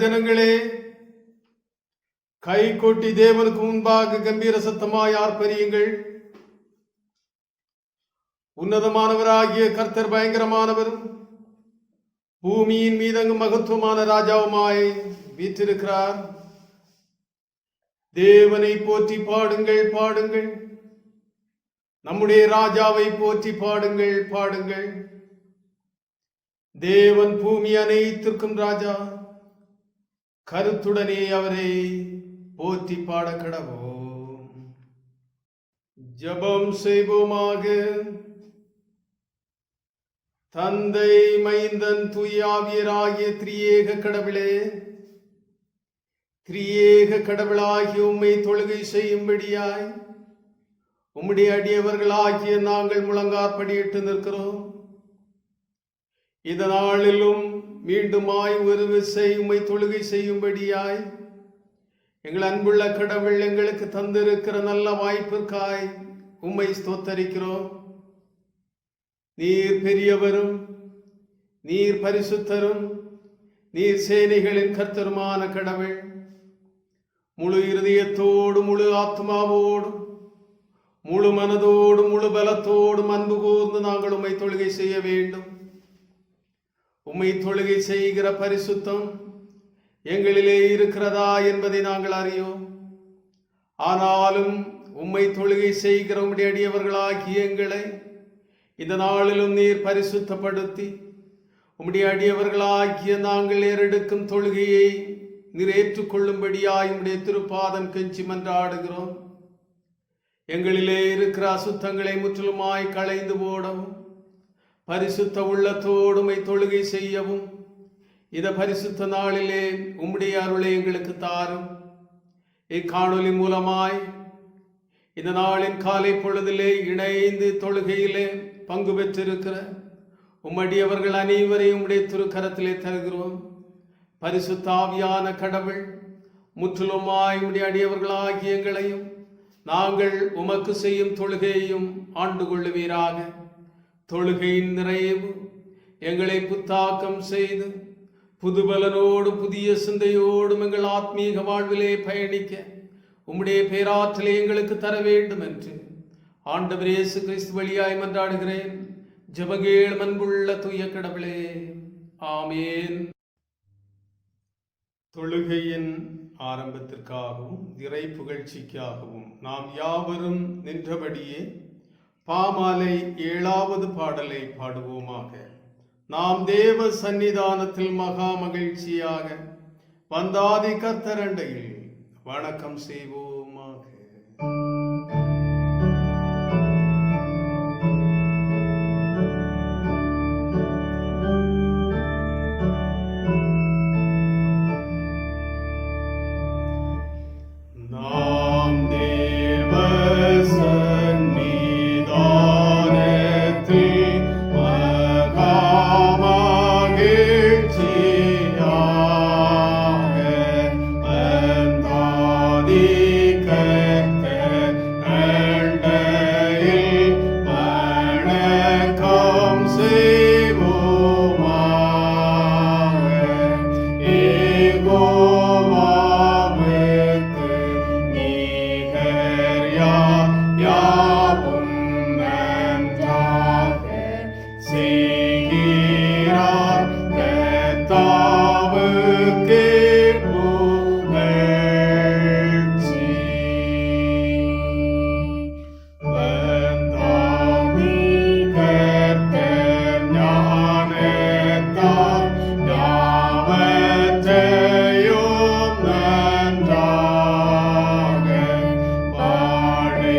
ஜனங்களே, கை கொட்டி தேவனுக்கு முன்பாக கம்பீர சத்தமாய் ஆர்ப்பரியுங்கள். உன்னதமானவராகிய கர்த்தர் பயங்கரமானவரும் பூமியின் மீதங்கு மகத்துவமான ராஜாவுமாய் வீற்றிருக்கிறார். தேவனை போற்றி பாடுங்கள், பாடுங்கள். நம்முடைய ராஜாவை போற்றி பாடுங்கள், பாடுங்கள். தேவன் பூமி அனைத்திற்கும் ராஜா. கருத்துடனே அவரை போற்றி பாட கடவோம். ஜெபம் செய்வோமாக. தந்தை, மைந்தன், தூயாவியராகிய திரியேக கடவுளே, திரியேக கடவுளாகிய உம்மை தொழுகை செய்யும்படியாய் உம்முடைய அடியவர்களாகிய நாங்கள் முழங்காற்படியிட்டு நிற்கிறோம். இதனாளிலும் மீண்டுமாய் ஒரு விசை உம்மை தொழுகை செய்யும்படியாய் எங்கள் அன்புள்ள கடவுள் எங்களுக்கு தந்திருக்கிற நல்ல வாய்ப்பிற்காய் உம்மை ஸ்தோத்தரிக்கிறோம். நீர் பெரியவரும், நீர் பரிசுத்தரும், நீர் சேனைகளின் கர்த்தருமான கடவுள். முழு இருதயத்தோடு, முழு ஆத்மாவோடும், முழு மனதோடும், முழு பலத்தோடும் அன்பு கூர்ந்து நாங்கள் உம்மை தொழுகை செய்ய வேண்டும். உம்மை தொழுகை செய்கிற பரிசுத்தம் எங்களிலே இருக்கிறதா என்பதை நாங்கள் அறியோம். ஆனாலும் உம்மை தொழுகை செய்கிற உம்முடைய அடியவர்களாகிய எங்களை இந்த நாளிலும் நீர் பரிசுத்தப்படுத்தி உம்முடைய அடியவர்களாகிய நாங்கள் ஏறெடுக்கும் தொழுகையை நீர் ஏற்றுக்கொள்ளும்படியாய் உம்முடைய திருப்பாதம் கெஞ்சி மன்றாடுகிறோம். எங்களிலே இருக்கிற அசுத்தங்களை முற்றிலுமாய் களைந்து போடவும், பரிசுத்த உள்ளத்தோடு உம்மை தொழுகை செய்யவும் இந்த பரிசுத்த நாளிலே உம்முடைய அருளை எங்களுக்கு தாரும். இக்காணொலி மூலமாய் இந்த நாளின் காலை பொழுதிலே இணைந்து தொழுகையிலே பங்கு பெற்றிருக்கிற உம்மடியவர்கள் அனைவரையும் உடைய திருக்கரத்திலே தருகிறோம். பரிசுத்த ஆவியான கடவுள் முற்றிலுமாய் உடைய அடியவர்களாகிய எங்களையும் நாங்கள் உமக்கு செய்யும் தொழுகையையும் ஆண்டு கொள்ளுவீராக. தொழுகையின் நிறைவு எங்களை புத்தாக்கம் செய்து புதுபலனோடு புதிய சிந்தையோடும் எங்கள் ஆத்மீக வாழ்விலே பயணிக்க உம்முடைய பேராற்றலை எங்களுக்கு தர வேண்டும் என்று ஆண்டவர் இயேசு கிறிஸ்து வழியாய் மன்றாடுகிறேன். ஜெபங்கேள் அன்புள்ள தூய கடவுளே, ஆமேன். தொழுகையின் ஆரம்பத்திற்காகவும் இறை புகழ்ச்சிக்காகவும் நாம் யாவரும் நின்றபடியே பாமாலை 7வது பாடலை பாடுவோமாக. நாம் தேவ சந்நிதானத்தில் மகா மகிழ்ச்சியாக வந்தாதி கர்த்தரண்டையில் வணக்கம் செய்வோமாக. பாடை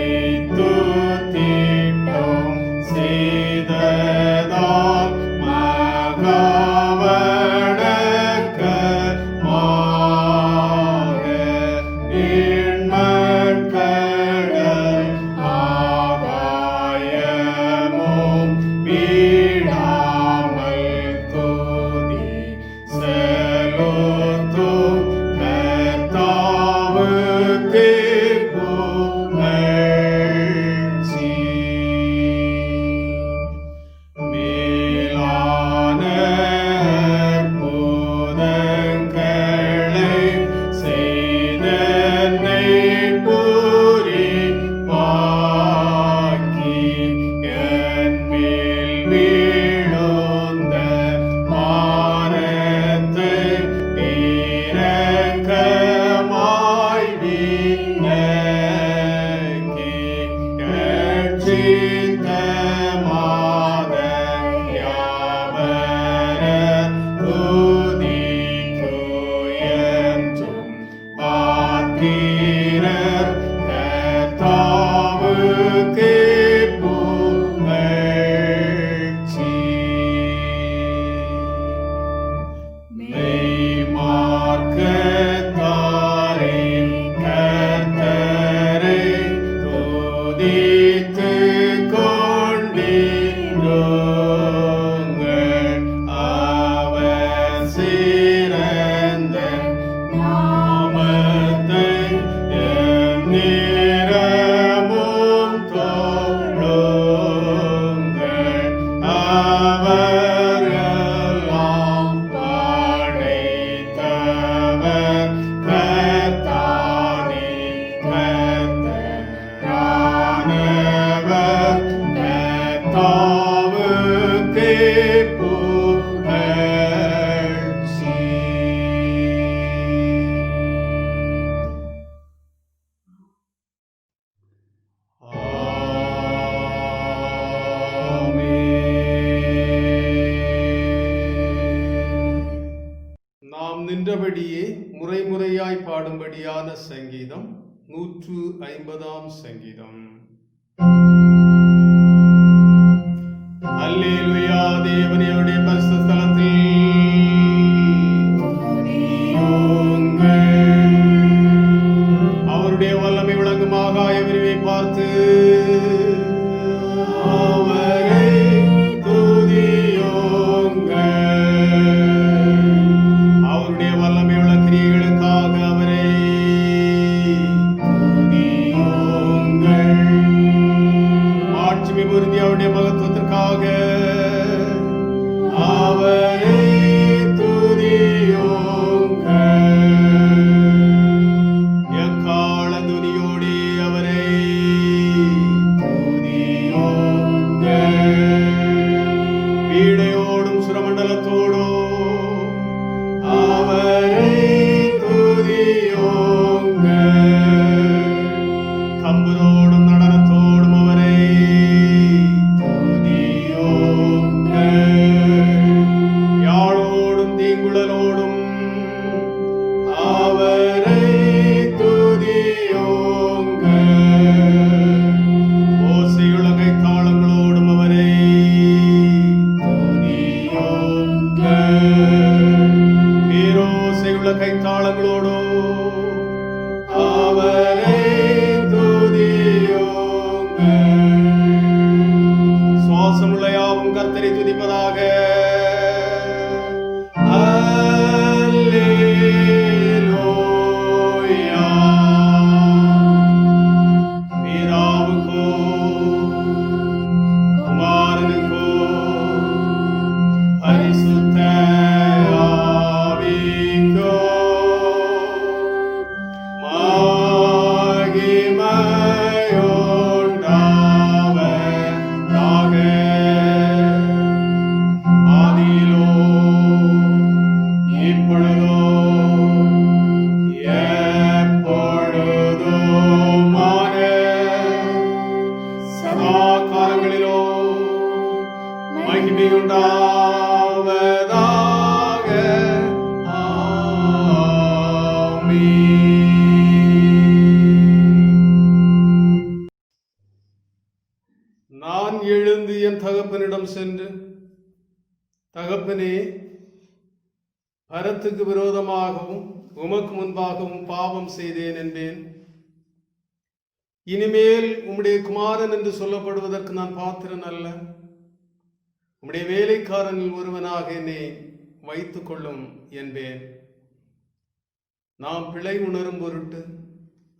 நேரமும் தோளுங்கள் அவரெல்லாம் படைத்தவர் கர்த்தானே கர்த்தரானவர் கர்த்தாவுக்கே புகழ்ச்சி. நாம் நின்றபடியே முறைமுறையாய் பாடும்படியான சங்கீதம் 150 சங்கீதம். அல்லேலூயா. தேவனுடைய பரிசுத்த ஸ்தலத்தில் அவருடைய வல்லமை விளங்கும் ஆகாய விரிவை பார்த்து அவரை துதியுங்கள். அவருடைய வல்லமை உள்ள கிரியைகளுக்காக அவரை துதியுங்கள். மாட்சிமை பொருந்திய அவருடைய மகத்துவத்திற்காக அவரை துதியுங்கள். எக்கால துதியோடே அவரை துதியுங்கள். வீணையோடும் சுரமண்டலத்தோடும் அவரை துதியுங்கள். தம்புரோடும் நடனத்தோடும் அவரை துதியுங்கள். யாழோடும் தீங்குழலோடும் அவரை துதியுங்கள். ஓசையுள்ள கைத்தாளங்களோடும் அவரை துதியுங்கள். பேரோசையுள்ள கைத்தாளங்களோடும் அவரை துதியுங்கள். சுவாசமுள்ள யாவும் கர்த்தரை துதிப்பதாக. அல்லேலூயா. பிதாவுக்கோ குமாரனுக்கோ பரிசுத்த ஆவிக்கோ மகிமையுண்டாவதாக. ஆதியிலோ இப்பொழுதோ எப்பொழுதுமான சதா காலங்களிலோ மகிமையுண்டாவதாக. ஆமென். நான் எழுந்து என் தகப்பனிடம் சென்று, தகப்பனே, பரத்துக்கு விரோதமாகவும் உமக்கு முன்பாகவும் பாவம் செய்தேன் என்பேன். இனிமேல் உம்முடைய குமாரன் என்று சொல்லப்படுவதற்கு நான் பாத்திரன் அல்ல. உம்முடைய வேலைக்காரனில் ஒருவனாக என்னை வைத்துக் கொள்ளும் என்பேன். நாம் பிழை உணரும் பொருட்டு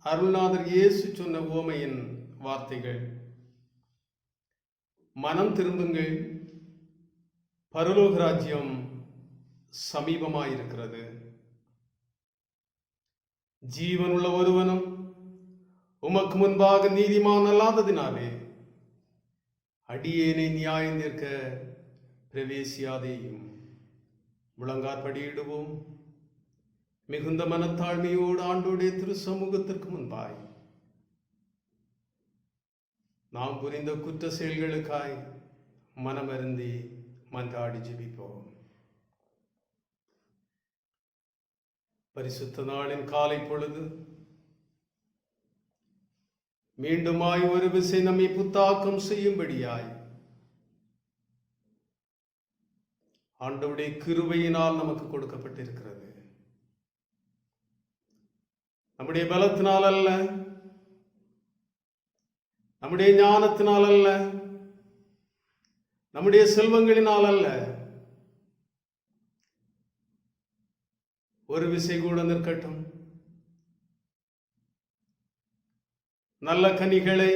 அருள்நாதர் இயேசு சொன்ன உவமையின் வார்த்தைகள். மனம் திரும்புங்கள், பரலோக ராஜ்யம் சமீபமாயிருக்கிறது. ஜீவனுள்ள ஒருவனும் உமக்கு முன்பாக நீதிமான் அல்லாததினாலே அடியேனை நியாயம் தீர்க்க பிரவேசியாதேயும். முழங்காற்படியிடுவோம். மிகுந்த மனத்தாழ்மையோடு ஆண்டோடைய திரு சமூகத்திற்கு முன்பாய் நாம் புரிந்த குற்ற செயல்களுக்காய் மனமருந்தி மன்றாடி ஜெபிப்போம். பரிசுத்த நாளின் காலை பொழுது மீண்டுமாய் ஒரு விசை நம்மை புத்தாக்கம் செய்யும்படியாய் ஆண்டவருடைய கிருபையினால் நமக்கு கொடுக்கப்பட்டிருக்கிறது. நம்முடைய பலத்தினால் அல்ல, நம்முடைய ஞானத்தினால் அல்ல, நம்முடைய செல்வங்களினால் அல்ல. ஒரு விசை கூட நிற்கட்டும். நல்ல கனிகளை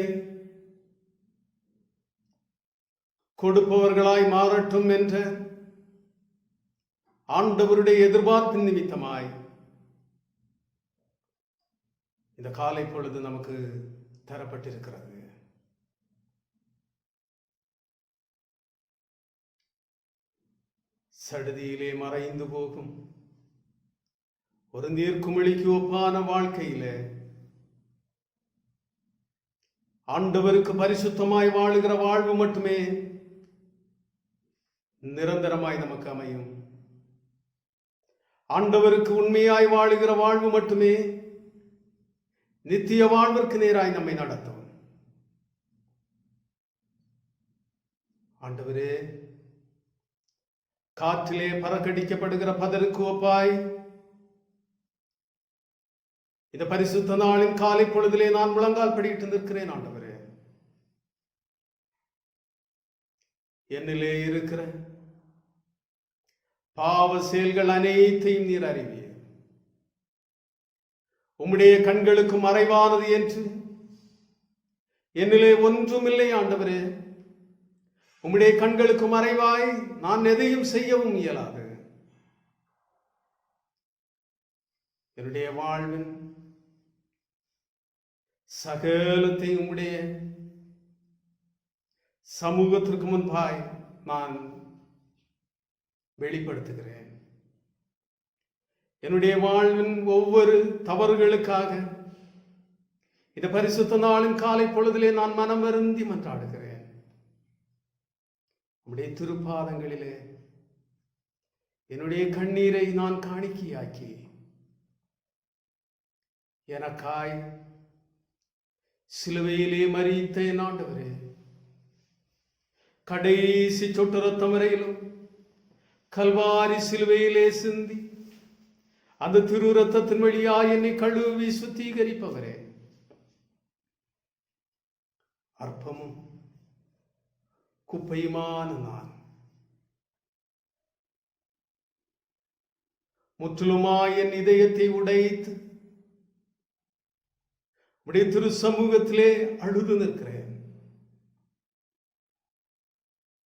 கொடுப்பவர்களாய் மாறட்டும் என்ற ஆண்டவருடைய எதிர்பார்ப்பின் நிமித்தமாய் இந்த காலை பொழுது நமக்கு தரப்பட்டிருக்கிறது. சடுதியிலே மறைந்து போகும் ஒரு நீர்க்குமிழிக்கு ஒப்பான வாழ்க்கையில ஆண்டவருக்கு பரிசுத்தமாய் வாழுகிற வாழ்வு மட்டுமே நிரந்தரமாய் நமக்கு அமையும். ஆண்டவருக்கு உண்மையாய் வாழுகிற வாழ்வு மட்டுமே நித்திய வாழ்விற்கு நேராய் நம்மை நடத்தும். ஆண்டவரே, காற்றிலே பறக்கடிக்கப்படுகிற பதருக்கு ஒப்பாய் இந்த பரிசுத்த நாளின் காலை பொழுதிலே நான் முழங்கால் படியிட்டு நிற்கிறேன். ஆண்டவரே, என்னிலே இருக்கிற பாவ செயல்கள் அனைத்தையும் நீர் அறிவீர். உம்முடைய கண்களுக்கு மறைவானது என்று என்னிலே ஒன்றுமில்லை. ஆண்டவரே, உம்முடைய கண்களுக்கு மறைவாய் நான் எதையும் செய்யவும் இயலாது. என்னுடைய வாழ்வின் சகலத்தை உம்முடைய சமூகத்திற்கு முன்பாய் நான் வெளிப்படுத்துகிறேன். என்னுடைய வாழ்வின் ஒவ்வொரு தவறுகளுக்காக இந்த பரிசுத்த நாளின் காலை பொழுதிலே நான் மனம் வருந்தி மன்றாடுகிறேன். உம்முடைய திருப்பாதங்களிலே என்னுடைய கண்ணீரை நான் காணிக்கையாக்கி எனக்காய் சிலுவையிலே மரித்த என் ஆண்டவரே, கடைசி சொட்டு ரத்தம் வரையிலும் கல்வாரி சிலுவையிலே சிந்தி அந்த திரு ரத்தத்தின் வழியாய் என்னை கழுவி சுத்திகரிப்பவரே, அற்பமும் குப்பையுமான நான் முற்றிலுமாய் என் இதயத்தை உடைத்து உடைய திரு சமூகத்திலே அழுது நிற்கிறேன்.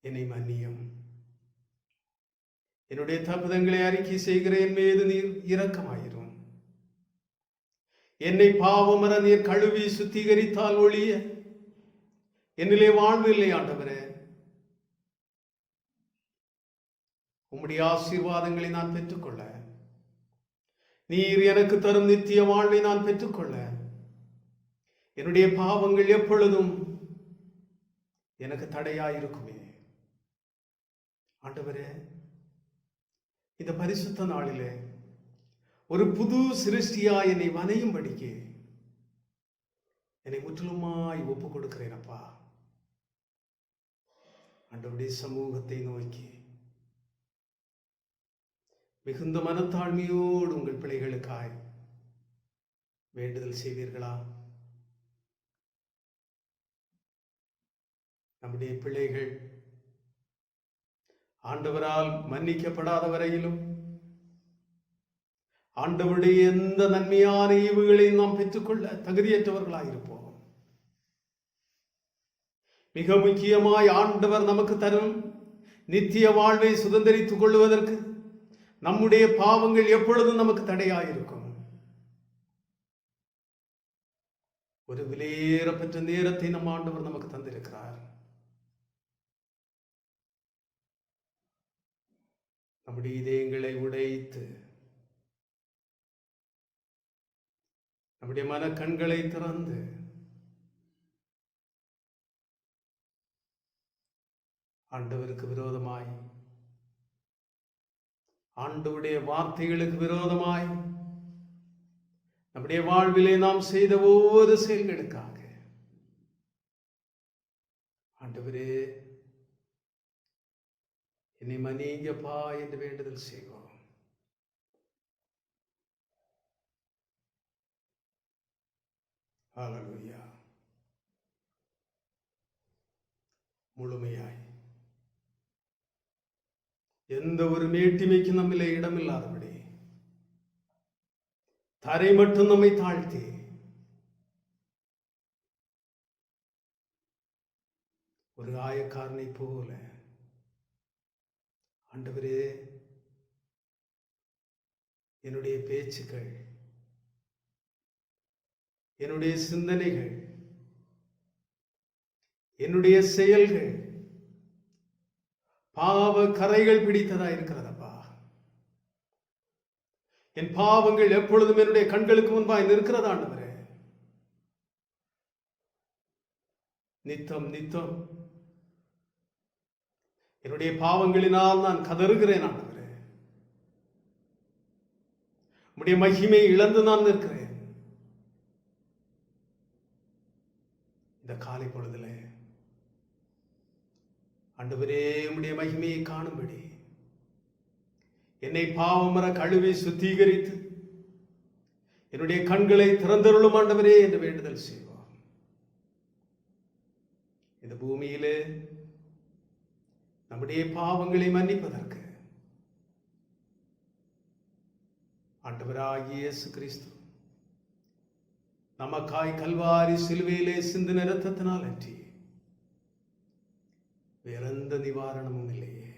என்னை மன்னியும். என்னுடைய தப்புதங்களை அறிக்கை செய்கிறேன். மீது நீர் இரக்கமாயிரும். என்னை பாவமர நீர் கழுவி சுத்திகரித்தால் ஒழிய என்னிலே வாழ்வு இல்லை. ஆண்டவரே, உம்முடைய ஆசீர்வாதங்களை நான் பெற்றுக்கொள்ள, நீர் எனக்கு தரும் நித்திய வாழ்வை நான் பெற்றுக்கொள்ள, என்னுடைய பாவங்கள் எப்பொழுதும் எனக்கு தடையாயிருக்குமே. ஆண்டவரே, இந்த பரிசுத்த நாளிலே ஒரு புது சிருஷ்டியா என்னை வனையும்படிக்கு என்னை முற்றிலுமாய் ஒப்புக் கொடுக்கிறேன். அப்பா, ஆண்டவருடைய சமூகத்தை நோக்கி மிகுந்த மனத்தாழ்மையோடு உங்கள் பிள்ளைகளுக்காய் வேண்டுதல் செய்வீர்களா? நம்முடைய பிள்ளைகள் ஆண்டவரால் மன்னிக்கப்படாத வரையிலும் ஆண்டவருடைய எந்த நன்மையான ஈவுகளையும் நாம் பெற்றுக்கொள்ள தகுதியற்றவர்களாயிருப்போம். மிக முக்கியமாய் ஆண்டவர் நமக்கு தரும் நித்திய வாழ்வை சுதந்திரித்துக் கொள்வதற்கு நம்முடைய பாவங்கள் எப்பொழுதும் நமக்கு தடையாயிருக்கும். ஒரு விலையேறப்பெற்ற நேரத்தை நம் ஆண்டவர் நமக்கு தந்திருக்கிறார். நம்முடைய இதயங்களை உடைத்து நம்முடைய மன கண்களை திறந்து ஆண்டவருக்கு விரோதமாய், ஆண்டவருடைய வார்த்தைகளுக்கு விரோதமாய் நம்முடைய வாழ்விலே நாம் செய்த ஒவ்வொரு செயல்களுக்காக ஆண்டவரே என்னை மன்னிங்கப்பா என்று வேண்டுதல் செய்வோம். ஹல்லேலூயா. முழுமையாய் எந்த ஒரு மேட்டிமைக்கு நம்மிலே இடமில்லாதபடி தரை மட்டும் நம்மை தாழ்த்தி ஒரு ஆயக்காரனை போல ஆண்டவரே, என்னுடைய பேச்சுக்கள், என்னுடைய சிந்தனைகள், என்னுடைய செயல்கள் பாவ கரைகள் பிடித்ததா இருக்கிறதப்பா. என் பாவங்கள் எப்பொழுதும் என்னுடைய கண்களுக்கு முன்பாய் நிற்கிறதா ஆண்டவரே. நித்தம் நித்தம் என்னுடைய பாவங்களினால் நான் கதறுகிறேன் ஆண்டவரே. உம்முடைய மகிமை இழந்து நான் நிற்கிறேன். இந்த காலை பொழுதுல ஆண்டவரே, உம்முடைய மகிமையை காணும்படி என்னை பாவமர கழுவி சுத்திகரித்து என்னுடைய கண்களை திறந்தருளும் ஆண்டவரே என்று வேண்டுதல் செய்வோம். இந்த பூமியிலே நம்முடைய பாவங்களை மன்னிப்பதற்கு ஆண்டவராகிய இயேசு கிறிஸ்து நமக்காய் கல்வாரி சிலுவையிலே சிந்தின இரத்தத்தினால் அன்றி வேறெந்த நிவாரணமும் இல்லையே.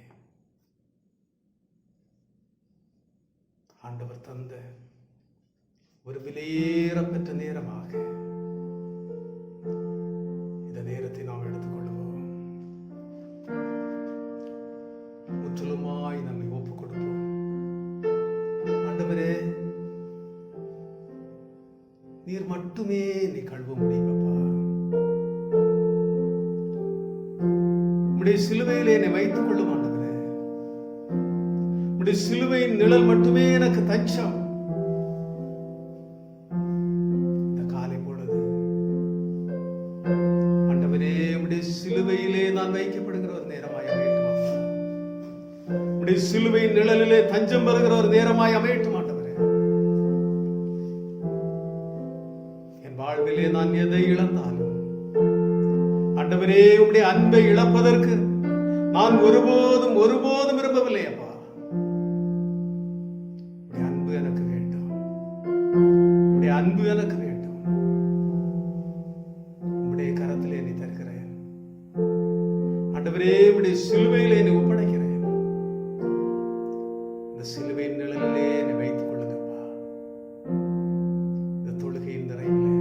ஆண்டவர் தந்த ஒரு விலையேறப்பெற்ற நேரமாக இந்த நேரத்தை நாம் எடுத்துக்கொள்வோம். முற்றிலுமாய் நம்மை ஒப்புக் கொடுப்போம். ஆண்டவரே, நீர் மட்டுமே நீ கழுவ முடியுமப்பா. உம்முடைய சிலுவையிலே என்னை வைத்துக் கொள்ளும் ஆண்டவரே. உம்முடைய சிலுவையின் நிழல் மட்டுமே எனக்கு தஞ்சம். இந்த காலை பொழுது ஆண்டவரே, உம்முடைய சிலுவையிலே நான் வைக்கப்படுகிற ஒரு நேரமாய் அமையட்டும். உம்முடைய சிலுவையின் நிழலிலே தஞ்சம் பெறுகிற ஒரு நேரமாய் அமையட்டும் ஆண்டவரே. என் வாழ்விலே நான் எதை இழந்தாலும் ஆண்டவரே, உம்முடைய அன்பை இழப்பதற்கு நான் ஒருபோதும் விரும்பவில்லை அப்பா. உம்முடைய அன்பு எனக்கு வேண்டும். உம்முடைய அன்பு எனக்கு வேண்டும். உம்முடைய கரத்திலே என்னை தருகிறேன் ஆண்டவரே. உம்முடைய சிலுவையிலே என்னை ஒப்படைக்கிறேன். இந்த சிலுவையின் நிழலிலே என்னை வைத்துக் கொள்ளுங்கப்பா. இந்த தொழுகையின் நிறைவிலே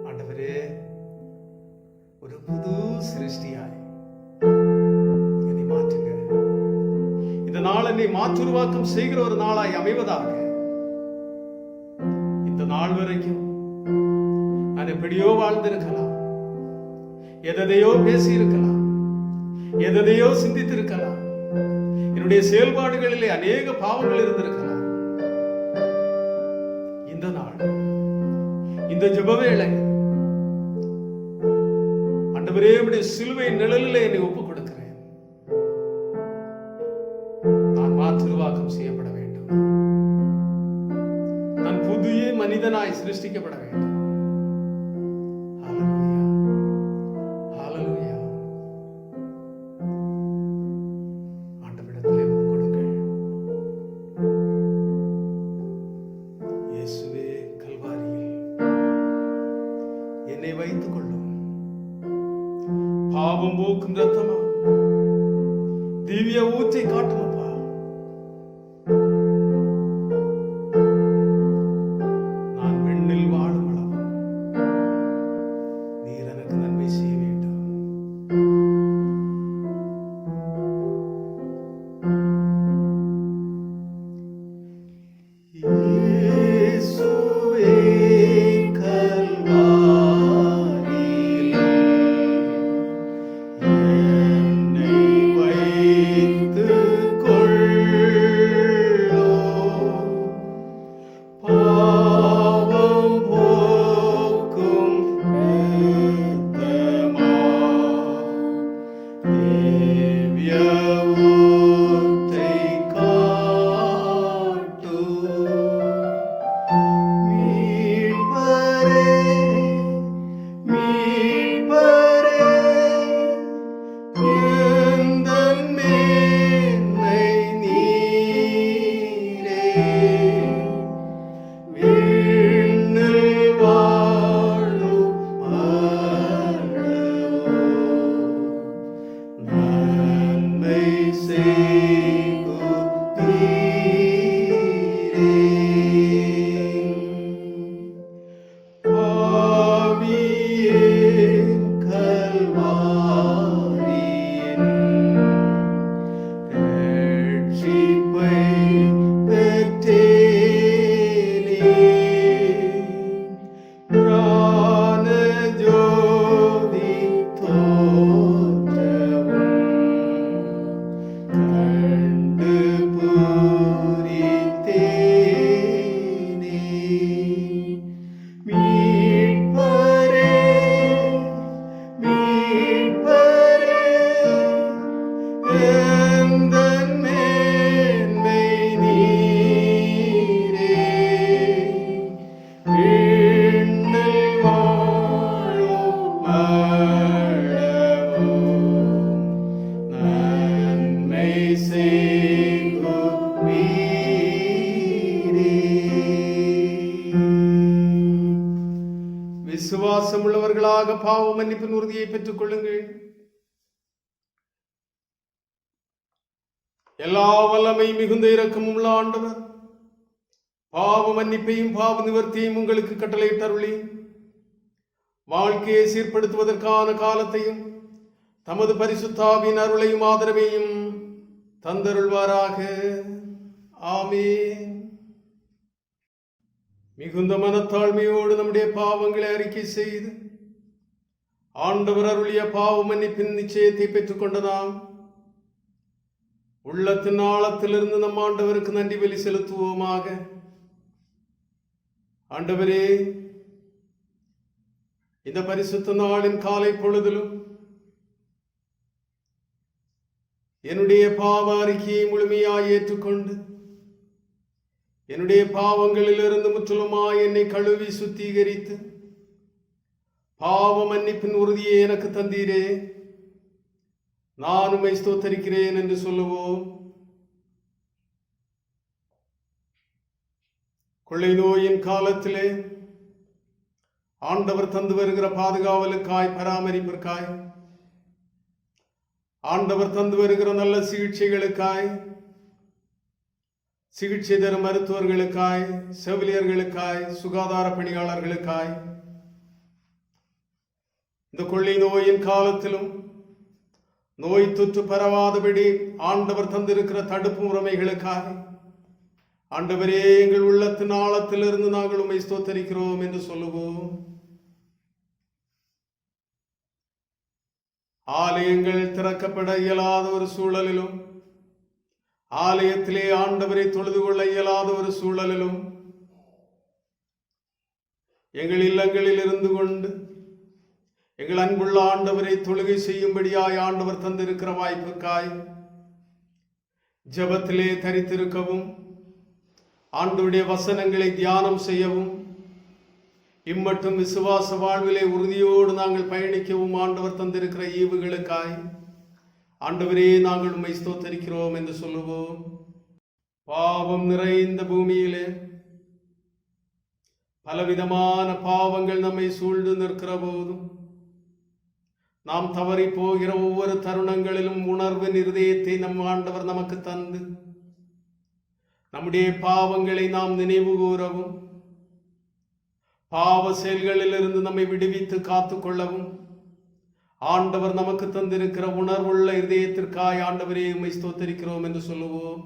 ஆண்டவரே, ஒரு புது சிருஷ்டியாய் என்னை மாற்றுங்க. இந்த நாள் என்னை மாற்றுருவாக்கம் செய்கிற ஒரு நாளாய் அமைவதாக. இந்த நாள் வரைக்கும் நான் எப்படியோ வாழ்ந்திருக்கலாம், எதையோ பேசியிருக்கலாம், எதையோ சிந்தித்திருக்கலாம், என்னுடைய செயல்பாடுகளிலே அநேக பாவங்கள் இருந்திருக்கலாம். இந்த நாள், இந்த ஜெபவேளை ஆண்டவரே, உம்முடைய சிலுவையின் நிழலிலே என்னை ஒப்புக் கொடுக்கிறேன். நான் மாற்றுருவாக்கம் செய்யப்பட வேண்டும். நான் புதிய மனிதனாய் சிருஷ்டிக்கப்பட வேண்டும். ஹல்லேலூயா, ஹல்லேலூயா. ஆண்டவரிடத்திலே ஒப்புக் கொடுங்கள். இயேசுவே, கல்வாரியில் என்னை வைத்துக் கொள்ளும். பாவம் போக்கும் ரத்தமா, திவ்ய ஊற்றை காட்டுமப்பா. நான் வெண்ணில் வாழும் அளவு நீர் எனக்கு நன்மை செய்ய வேண்டும். இயேசுவே, கல்வாரியில் என்னை வைத்துக் விசுவாசம் உள்ளவர்களாக பாவ மன்னிப்பின் உறுதியை பெற்றுக் கொள்ளுங்கள். எல்லா வல்லமை மிகுந்த இரக்கமும் உள்ள ஆண்டவர் பாவ மன்னிப்பையும் பாவ நிவர்த்தியையும் உங்களுக்கு கட்டளையிட்டருளி வாழ்க்கையை சீர்படுத்துவதற்கான காலத்தையும் தமது பரிசுத்தாவின் அருளையும் ஆதரவையும் தந்தருள்வாராக. ஆமென். மிகுந்த மனத்தாழ்மையோடு நம்முடைய பாவங்களை அறிக்கை செய்து ஆண்டவர் அருளிய பாவ மன்னிப்பின் நிச்சயத்தை பெற்றுக்கொண்ட நாம் உள்ளத்தின் ஆழத்திலிருந்து நம் ஆண்டவருக்கு நன்றி பலி செலுத்துவோமாக. ஆண்டவரே, இந்த பரிசுத்த நாளின் காலை பொழுதிலும் என்னுடைய பாவ அறிக்கையை முழுமையாய் ஏற்றுக்கொண்டு என்னுடைய பாவங்களிலிருந்து முற்றிலுமாய் என்னை கழுவி சுத்திகரித்து பாவ மன்னிப்பின் உறுதியை எனக்கு தந்தீரே, நான் உம்மை ஸ்தோத்தரிக்கிறேன் என்று சொல்லுவோம். கொள்ளை நோயின் காலத்திலே ஆண்டவர் தந்து வருகிற பாதுகாவலுக்காய், பராமரிப்பிற்காய், ஆண்டவர் தந்து வருகிற நல்ல சிகிச்சைகளுக்காய், சிகிச்சை தரும் மருத்துவர்களுக்காய், செவிலியர்களுக்காய், சுகாதார பணியாளர்களுக்காய், இந்த கொள்ளை நோயின் காலத்திலும் நோய் தொற்று பரவாதபடி ஆண்டவர் தந்திருக்கிற தடுப்பு முறைமைகளுக்காக ஆண்டவரே, எங்கள் உள்ளத்தின் ஆழத்திலிருந்து நாங்கள் உம்மை ஸ்தோத்தரிக்கிறோம் என்று சொல்லுவோம். ஆலயங்கள் திறக்கப்பட இயலாத ஒரு சூழலிலும், ஆலயத்திலே ஆண்டவரை தொழுது கொள்ள இயலாத ஒரு சூழலிலும், எங்கள் இல்லங்களில் இருந்து கொண்டு எங்கள் அன்புள்ள ஆண்டவரை தொழுகை செய்யும்படியாய் ஆண்டவர் தந்திருக்கிற வாய்ப்புக்காய் ஜெபத்திலே தரித்திருக்கவும், ஆண்டவருடைய வசனங்களை தியானம் செய்யவும், இம்மட்டும் விசுவாச வாழ்விலே உறுதியோடு நாங்கள் பயணிக்கவும் ஆண்டவர் தந்திருக்கிற ஈவுகளுக்காய் ஆண்டவரே, நாங்கள் உம்மை ஸ்தோத்தரிக்கிறோம் என்று சொல்லுவோம். பாவம் நிறைந்த பூமியிலே பலவிதமான பாவங்கள் நம்மை சூழ்ந்து நிற்கிற போதும் நாம் தவறி போகிற ஒவ்வொரு தருணங்களிலும் உணர்வின் இருதயத்தை நம் ஆண்டவர் நமக்கு தந்து நம்முடைய பாவங்களை நாம் நினைவு கூறவும், பாவ செயல்களிலிருந்து நம்மை விடுவித்து காத்துக் கொள்ளவும் ஆண்டவர் நமக்கு தந்திருக்கிற உணர்வுள்ள இருதயத்திற்காய் ஆண்டவரே உம்மை ஸ்தோத்தரிக்கிறோம் என்று சொல்லுவோம்.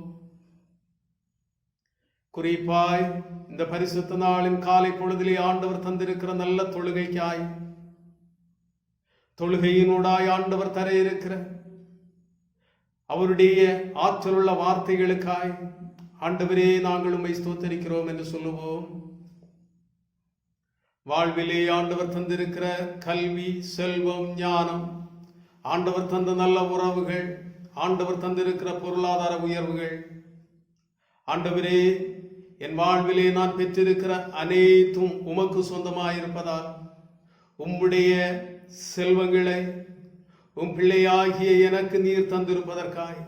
குறிப்பாய் இந்த பரிசுத்த நாளின் காலை பொழுதிலே ஆண்டவர் தந்திருக்கிற நல்ல தொழுகைக்காய், தொழுகையினூடாய் ஆண்டவர் தர இருக்கிற அவருடைய ஆற்றலுள்ள வார்த்தைகளுக்காய் ஆண்டவரே நாங்கள் உம்மை ஸ்தோத்தரிக்கிறோம் என்று சொல்லுவோம். வாழ்விலே ஆண்டவர் தந்திருக்கிற கல்வி, செல்வம், ஞானம், ஆண்டவர் தந்த நல்ல உறவுகள், ஆண்டவர் தந்திருக்கிற பொருளாதார உயர்வுகள், ஆண்டவரே என் வாழ்விலே நான் பெற்றிருக்கிற அனைத்தும் உமக்கு சொந்தமாயிருப்பதால் உம்முடைய செல்வங்களை உம் பிள்ளையாகிய எனக்கு நீர் தந்திருப்பதற்காய்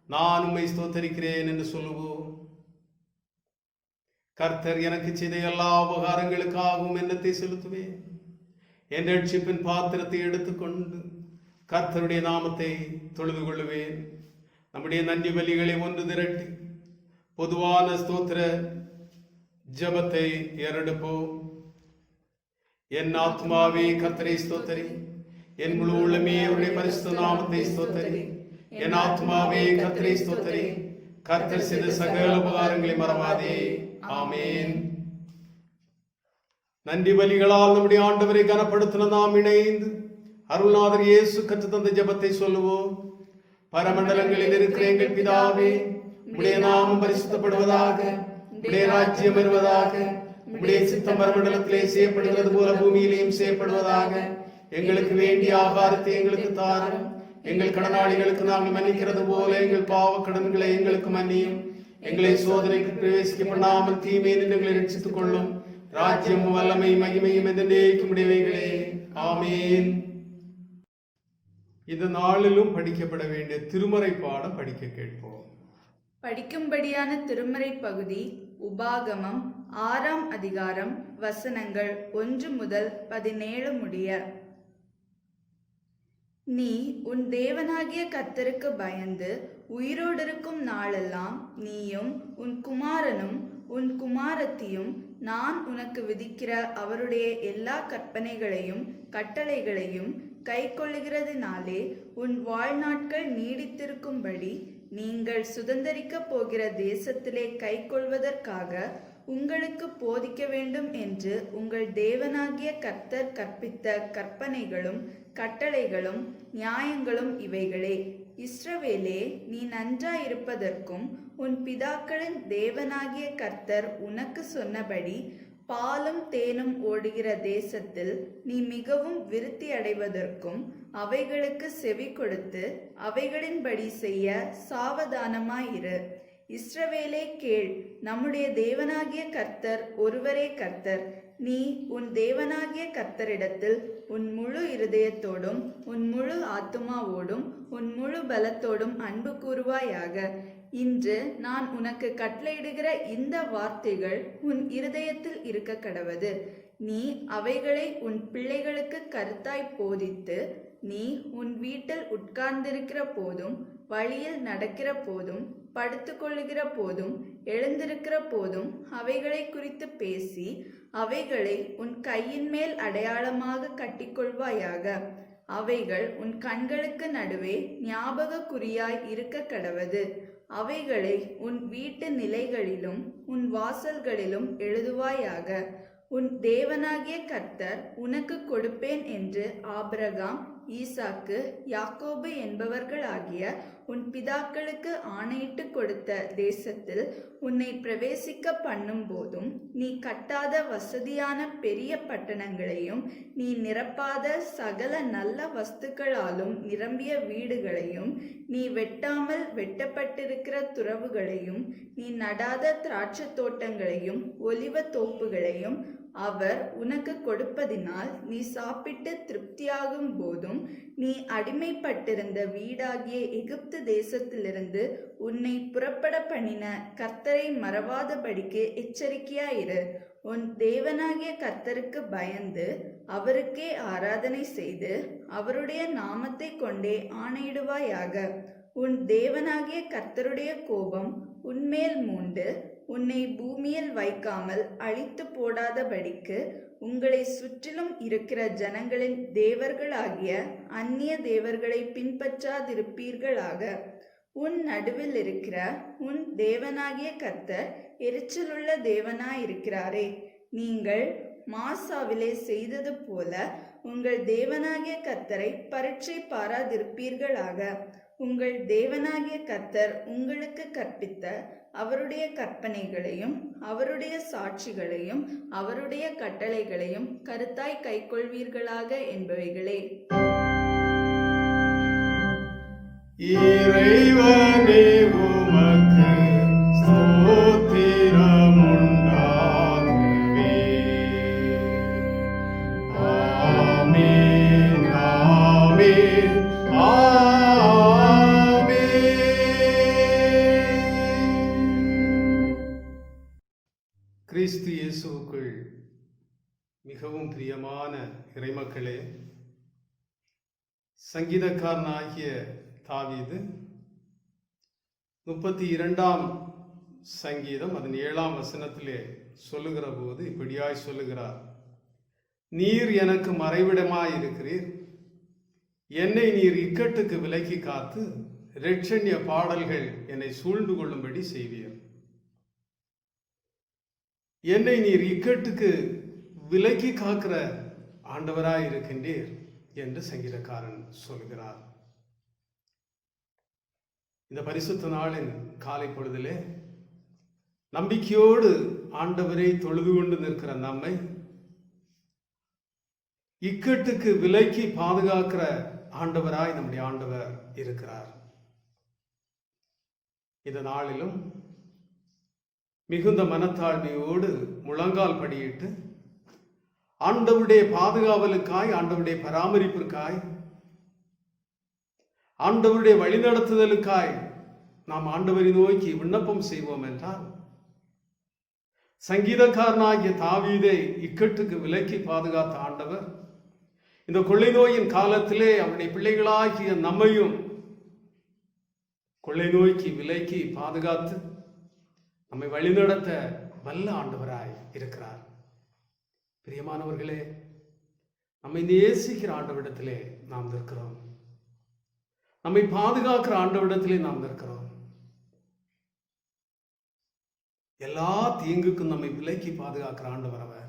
நான் உம்மை ஸ்தோத்தரிக்கிறேன் என்று சொல்லுவோம். கர்த்தர் எனக்கு செய்த எல்லா உபகாரங்களுக்காகவும் எண்ணத்தை செலுத்துவேன். என் ரட்சிப்பின் பாத்திரத்தை எடுத்துக்கொண்டு கர்த்தருடைய நாமத்தை தொழுது கொள்ளுவேன். நம்முடைய நன்றி பலிகளை ஒன்று திரட்டி பொதுவான ஸ்தோத்திர ஜபத்தை ஏறெடுப்போம். என் ஆத்மாவே கர்த்தரை ஸ்தோத்தரி, என் முழு உள்ளமே அவருடைய பரிசுத்த நாமத்தை ஸ்தோத்தரி. என் ஆத்மாவே கர்த்தரை ஸ்தோத்தரி, கர்த்தர் செய்த சகல உபகாரங்களை மறவாதே. ஆமேன். நன்றி பலிகளால் நம்முடைய ஆண்டவரை கனப்படுத்தின நாம் இணைந்து அருள்நாதர் இயேசு கற்றுத்தந்த ஜெபத்தை சொல்லுவோம். பரமண்டலங்களில் இருக்கிற எங்கள் பிதாவே, உம்முடைய நாமம் பரிசுத்தப்படுவதாக, உம்முடைய ராஜ்யம் வருவதாக, உம்முடைய சித்தம் பரமண்டலத்திலே செய்யப்படுகிறது போல பூமியிலேயும் செய்யப்படுவதாக. எங்களுக்கு வேண்டிய ஆகாரத்தை எங்களுக்கு தாரும். எங்கள் கடனாளிகளுக்கு நாங்கள் மன்னிக்கிறது போல எங்கள் பாவ கடன்களை எங்களுக்கு மன்னியும். எங்களை சோதனைக்கு பிரவேசிக்க பண்ணாமல் தீமையினின்று எங்களை ரட்சித்துக் கொள்ளும். ராஜ்யம், வல்லமை, மகிமையும் என்றென்றைக்கும் உடையவைகளே. ஆமேன். இந்த நாளிலும் படிக்கப்பட வேண்டிய திருமறை பாடம் படிக்க கேட்போம். படிக்கும்படியான திருமறை பகுதி உபாகமம் 6ஆம் அதிகாரம் வசனங்கள் 1 முதல் 17 முடிய. நீ உன் தேவனாகிய கர்த்தருக்கு பயந்து உயிரோடிருக்கும் நாளெல்லாம் நீயும் உன் குமாரனும் உன் குமாரத்தியும் நான் உனக்கு விதிக்கிற அவருடைய எல்லா கற்பனைகளையும் கட்டளைகளையும் கைக்கொள்ளுகிறதினாலே உன் வாழ்நாட்கள் நீடித்திருக்கும்படி நீங்கள் சுதந்தரிக்கப் போகிற தேசத்திலே கைக்கொள்வதற்காக உங்களுக்கு போதிக்க வேண்டும் என்று உங்கள் தேவனாகிய கர்த்தர் கற்பித்த கற்பனைகளும் கட்டளைகளும் நியாயங்களும் இவைகளே. இஸ்ரவேலே, நீ நன்றாயிருப்பதற்கும் உன் பிதாக்களின் தேவனாகிய கர்த்தர் உனக்கு சொன்னபடி பாலும் தேனும் ஓடுகிற தேசத்தில் நீ மிகவும் விருத்தி அடைவதற்கும் அவைகளுக்கு செவி கொடுத்து அவைகளின்படி செய்ய சாவதானமாயிரு. இஸ்ரவேலே கேள், நம்முடைய தேவனாகிய கர்த்தர் ஒருவரே கர்த்தர். நீ உன் தேவனாகிய கர்த்தரிடத்தில் உன் முழு இருதயத்தோடும் உன் முழு ஆத்துமாவோடும் உன் முழு பலத்தோடும் அன்பு கூறுவாயாக. இன்று நான் உனக்கு கட்டளையிடுகிற இந்த வார்த்தைகள் உன் இருதயத்தில் இருக்க கடவது. நீ அவைகளை உன் பிள்ளைகளுக்கு கருத்தாய் போதித்து, நீ உன் வீட்டில் உட்கார்ந்திருக்கிற போதும் வழியில் நடக்கிற போதும் படுத்துக்கொள்ளுகிற போதும் எழுந்திருக்கிற போதும் அவைகளை குறித்து பேசி அவைகளை உன் கையின் மேல் அடையாளமாக கட்டிக்கொள்வாயாக. அவைகள் உன் கண்களுக்கு நடுவே ஞாபக குறியாய் இருக்க கடவது. அவைகளை உன் வீட்டு நிலைகளிலும் உன் வாசல்களிலும் எழுதுவாயாக. உன் தேவனாகிய கர்த்தர் உனக்கு கொடுப்பேன் என்று ஆபிரகாம், ஈசாக்கு, யாக்கோபு என்பவர்களாகிய உன் பிதாக்களுக்கு ஆணையிட்டு கொடுத்த தேசத்தில் உன்னை பிரவேசிக்க பண்ணும் போதும் நீ கட்டாத வசதியான பெரிய பட்டணங்களையும் நீ நிரப்பாத சகல நல்ல வஸ்துக்களாலும் நிரம்பிய வீடுகளையும் நீ வெட்டாமல் வெட்டப்பட்டிருக்கிற துறவுகளையும் நீ நடாத திராட்சை தோட்டங்களையும் ஒலிவ தோப்புகளையும் அவர் உனக்கு கொடுப்பதினால் நீ சாப்பிட்டு திருப்தியாகும் போதும் நீ அடிமைப்பட்டிருந்த வீடாகிய எகிப்து தேசத்திலிருந்து உன்னை புறப்பட பண்ணின கர்த்தரை மறவாதபடிக்கு எச்சரிக்கையாயிரு. உன் தேவனாகிய கர்த்தருக்கு பயந்து அவருக்கே ஆராதனை செய்து அவருடைய நாமத்தை கொண்டே ஆணையிடுவாயாக. உன் தேவனாகிய கர்த்தருடைய கோபம் உன்மேல் மூண்டு உன்னை பூமியில் வைக்காமல் அழித்து போடாதபடிக்கு உங்களை சுற்றிலும் இருக்கிற ஜனங்களின் தேவர்களாகிய அந்நிய தேவர்களை பின்பற்றாதிருப்பீர்களாக. உன் நடுவில் இருக்கிற உன் தேவனாகிய கர்த்தர் எரிச்சலுள்ள தேவனாயிருக்கிறாரே. நீங்கள் மாசாவிலே செய்தது போல உங்கள் தேவனாகிய கர்த்தரை பரீட்சை பாராதிருப்பீர்களாக. உங்கள் தேவனாகிய கர்த்தர் உங்களுக்கு கற்பித்த அவருடைய கற்பனைகளையும் அவருடைய சாட்சிகளையும் அவருடைய கட்டளைகளையும் கருத்தாய் கைக்கொள்வீர்களாக என்பவைகளே. இறைவனே உமக்கு ஸ்தோத்திரம் உண்டாகவே. ஆமென், ஆமென், ஆமென். கிறிஸ்து இயேசுவுக்குள் மிகவும் பிரியமான இறைமக்களே, சங்கீதக்காரனாகிய தாவீது 32ஆம் சங்கீதம் அதன் 7ஆம் வசனத்திலே சொல்லுகிற போது இப்படியாய் சொல்லுகிறார்: நீர் எனக்கு மறைவிடமாயிருக்கிறீர், என்னை நீர் இக்கட்டுக்கு விலக்கி காத்து இரட்சண்ய பாடல்கள் என்னை சூழ்ந்து கொள்ளும்படி செய்வீர். என்னை நீர் இக்கட்டுக்கு விலக்கி காக்கிற ஆண்டவராயிருக்கின்றீர் என்று சங்கீதக்காரன் சொல்கிறார். இந்த பரிசுத்த நாளின் காலை பொழுதிலே நம்பிக்கையோடு ஆண்டவரை தொழுது கொண்டு நிற்கிற நம்மை இக்கட்டுக்கு விலக்கி பாதுகாக்கிற ஆண்டவராய் நம்முடைய ஆண்டவர் இருக்கிறார். இந்த நாளிலும் மிகுந்த மனத்தாழ்மையோடு முழங்கால் படியிட்டு ஆண்டவருடைய பாதுகாவலுக்காய், ஆண்டவருடைய பராமரிப்பிற்காய், ஆண்டவருடைய வழிநடத்துதலுக்காய் நாம் ஆண்டவரை நோக்கி விண்ணப்பம் செய்வோம் என்றால் சங்கீதக்காரனாகிய தாவீதை இக்கட்டுக்கு விலக்கி பாதுகாத்த ஆண்டவர் இந்த கொள்ளை நோயின் காலத்திலே அவருடைய பிள்ளைகளாகிய நம்மையும் கொள்ளை நோய்க்கு விலக்கி பாதுகாத்து நம்மை வழிநடத்த வல்ல ஆண்டவராய் இருக்கிறார். பிரியமானவர்களே, நம்மை நேசிக்கிற ஆண்டவரிடத்திலே நாம் இருக்கிறோம். நம்மை பாதுகாக்கிற ஆண்டவரிடத்திலே நாம் இருக்கிறோம். எல்லா தீங்குக்கும் நம்மை விலக்கி பாதுகாக்கிற ஆண்டவர் அவர்.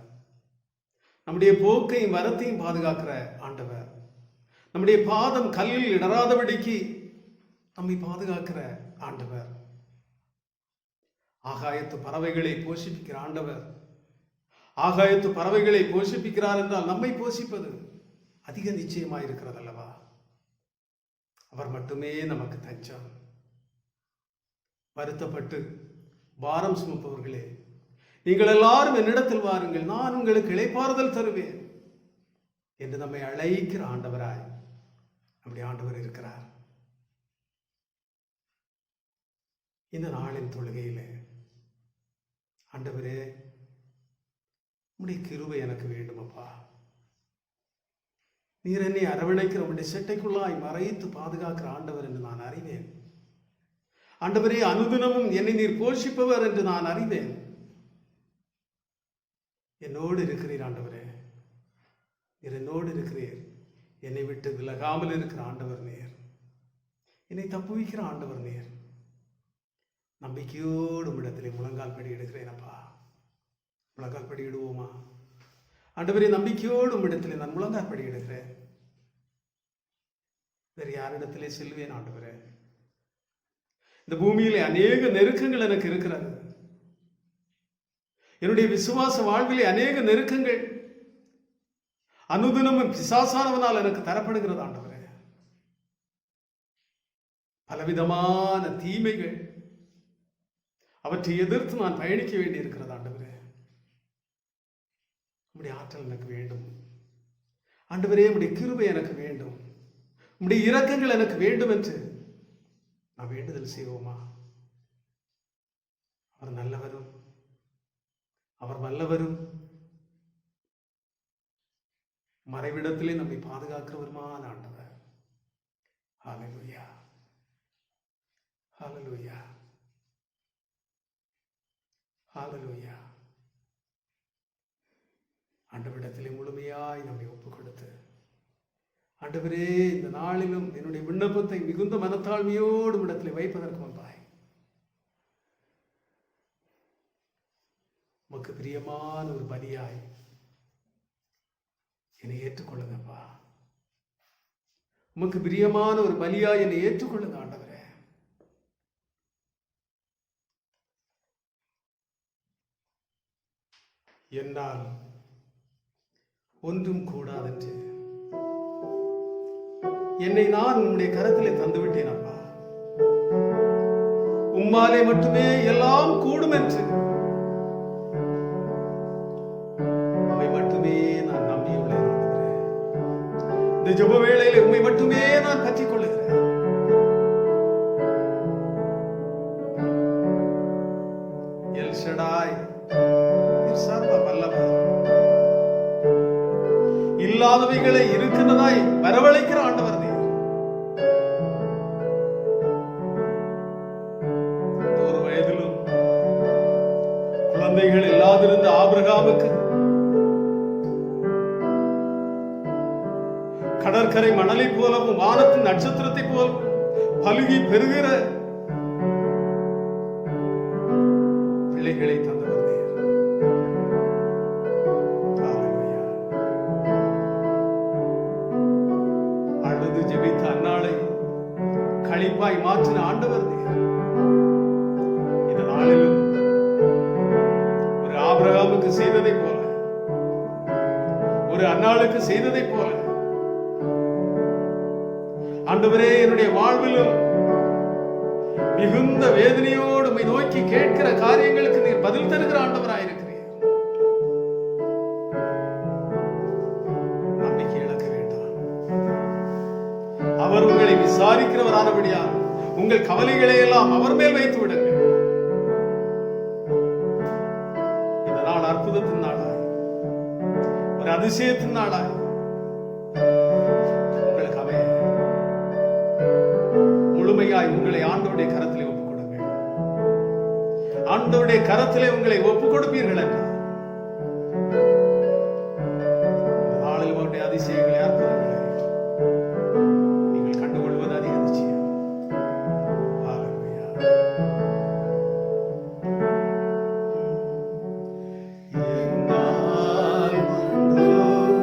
நம்முடைய போக்கையும் வரத்தையும் பாதுகாக்கிற ஆண்டவர். நம்முடைய பாதம் கல்லில் இடராதபடிக்கு நம்மை பாதுகாக்கிற ஆண்டவர். ஆகாயத்து பறவைகளை போஷிப்பிக்கிற ஆண்டவர். ஆகாயத்து பறவைகளை போஷிப்பிக்கிறார் என்றால் நம்மை போஷிப்பது அதிக நிச்சயமாயிருக்கிறது அல்லவா? அவர் மட்டுமே நமக்கு தஞ்சம். வருத்தப்பட்டு பாரம் சுமப்பவர்களே, நீங்கள் எல்லாரும் என்னிடத்தில் வாருங்கள், நான் உங்களுக்கு இளைப்பாறுதல் தருவேன் என்று நம்மை அழைக்கிற ஆண்டவராய் நம்முடைய ஆண்டவர் இருக்கிறார். இந்த நாளின் தொழுகையிலே, ஆண்டவரே, உம்முடைய கிருபை எனக்கு வேண்டும் அப்பா. நீர் என்னை அரவணைக்கிற உம்முடைய செட்டைக்குள்ளாய் மறைத்து பாதுகாக்கிற ஆண்டவர் என்று நான் அறிவேன். ஆண்டவரே, அனுதினமும் என்னை நீர் போஷிப்பவர் என்று நான் அறிவேன். என்னோடு இருக்கிறீர் ஆண்டவரே, நீர் என்னோடு இருக்கிறீர். என்னை விட்டு விலகாமல் இருக்கிற ஆண்டவர் நீர். என்னை தப்புவிக்கிற ஆண்டவர் நீர். நம்பிக்கையோடு இடத்திலே முழங்கால் படி எடுக்கிறேன் அப்பா. முழங்கால் படி இடுவோமா? ஆண்டவரே, நம்பிக்கையோடு இடத்திலே நான் முழங்கால் படி எடுக்கிறேன். வேறு யாரிடத்திலே செல்வேன் ஆண்டவரே? இந்த பூமியிலே அநேக நெருக்கங்கள் எனக்கு இருக்கிறது. என்னுடைய விசுவாச வாழ்விலே அநேக நெருக்கங்கள் அனுதினமும் பிசாசானவனால் எனக்கு தரப்படுகிறது ஆண்டவரே. பலவிதமான தீமைகள், அவற்றை எதிர்த்து நான் பயணிக்க வேண்டி இருக்கிறது ஆண்டவரே. உம்முடைய ஆற்றல் எனக்கு வேண்டும் ஆண்டவரே. உம்முடைய கிருபை எனக்கு வேண்டும். உம்முடைய இரக்கங்கள் எனக்கு வேண்டும் என்று நான் வேண்டுதல் செய்வோமா? அவர் நல்லவரும் அவர் வல்லவரும் மறைவிடத்திலே நம்மை பாதுகாக்கிறவருமான ஆண்டவர். ஹல்லேலூயா, ஹல்லேலூயா, ஹல்லேலூயா. ஆண்டவரிடத்திலே முழுமையாய் நம்மை ஒப்புக் கொடுத்து, ஆண்டவரே, இந்த நாளிலும் என்னுடைய விண்ணப்பத்தை மிகுந்த மனத்தாழ்மையோடு இடத்திலே வைப்பதற்கு முன்பாய் உமக்கு பிரியமான ஒரு பலியாய் என்னை ஏற்றுக்கொள்ளுங்கப்பா. உமக்கு பிரியமான ஒரு பலியாய் என்னை ஏற்றுக்கொள்ளுங்க ஆண்டவரே. என்னால் ஒன்றும் கூடாதென்று என்னை நான் உம்முடைய கரத்திலே தந்துவிட்டேன் அப்பா. உம்மாலே மட்டுமே எல்லாம் கூடும் என்று உம்மை மட்டுமே நான் நம்பியுள்ளேன் ஆண்டவரே. இந்த ஜெப வேளையிலே உம்மை மட்டுமே நான் பற்றிக் கொள்ளுகிறேன். எல் ஷடாய், சர்வ வல்லவர், இல்லாதவைகளை இருக்கிறதாய் வரவழைக்கிற ஆண்டவர் நீர். ஒரு வயதிலும் குழந்தைகள் இல்லாதிருந்த ஆபிரகாமுக்கு கடற்கரை மணலை போலவும் வானத்தின் நட்சத்திரத்தை போலவும் பலுகி பெறுகிற பிள்ளைகளை தந்தவர் நீர். அழுது ஜெபித்த அந்நாளை களிப்பாய் மாற்றின ஆண்டவர் நீர். இந்த நாளிலும் ஒரு ஆபிரகாமுக்கு செய்ததை போல, ஒரு அந்நாளுக்கு செய்ததை போல ஆண்டவரே, என்னுடைய வாழ்விலும் மிகுந்த வேதனையோடு உம்மை நோக்கி கேட்கிற காரியங்களுக்கு நீர் பதில் தருகிற ஆண்டவராயிருக்கிறீர். நம்பிக்கை இழக்க வேண்டாம். அவர் உங்களை விசாரிக்கிறவரானபடியால் உங்கள் கவலைகளை எல்லாம் அவர் மேல் வைத்து விடுங்கள். அதிசயத்தின் நாளாய் உங்களுக்கு அவை முழுமையாய் உங்களை ஆண்டவருடைய கரத்திலே ஒப்புக் கொடுங்கள். ஆண்டவருடைய கரத்திலே உங்களை ஒப்புக் கொடுப்பீர்கள் என்றால் நாளில் அவருடைய அதிசயங்களை அற்புதங்களை நீங்கள் கண்டுகொள்வது அதிக நிச்சயம். ஹல்லேலூயா. என்னால் ஒன்றும்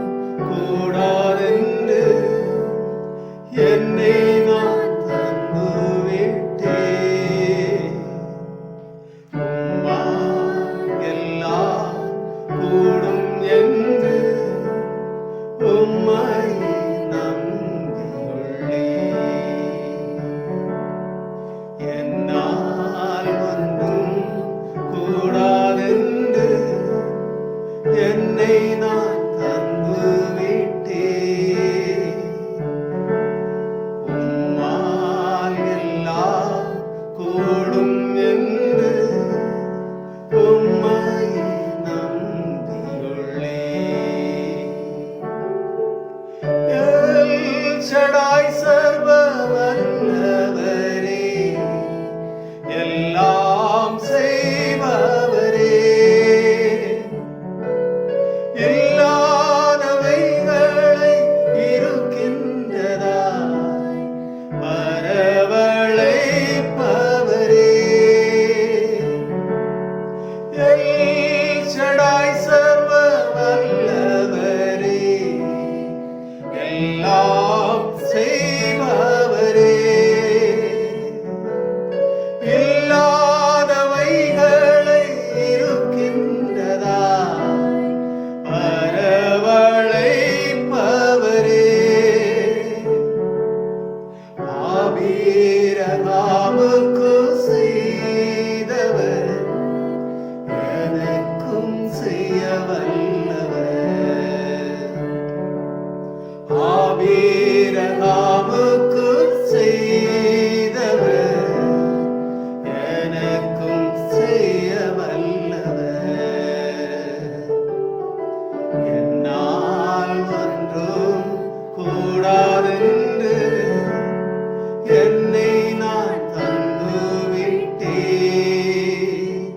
கூடாதென்று என்னை நான் தந்து விட்டேன். உம்மால் எல்லாம் கூடும் என்று உம்மை நம்பியுள்ளேன். என்னால் ஒன்றும் கூடாதென்று என்னை நான் தந்து விட்டேன். உம்மால் எல்லாம் கூடும் என்று உம்மை நம்பியுள்ளேன். எல் ஷடாய் சர்வ வல்லவரே, எல்லாம் செய்பவரே, இல்லாதவைகளை இருக்கின்றதாய் வரவழைப்பவரே, எல் ஷடாய் சர்வ வல்லவரே, எல்லாம் செய்பவரே, இல்லாதவைகளை இருக்கின்றதாய் வரவழைப்பவரே, ஆபிரகாமுக்கு செய்தவர் எனக்கும் செய்ய வல்லவர். ஆபிரகாமுக்கு செய்தவர் எனக்கும் செய்ய வல்லவர். என்னால் ஒன்றும் கூடாதென்று என்னை நான் தந்து விட்டேன்.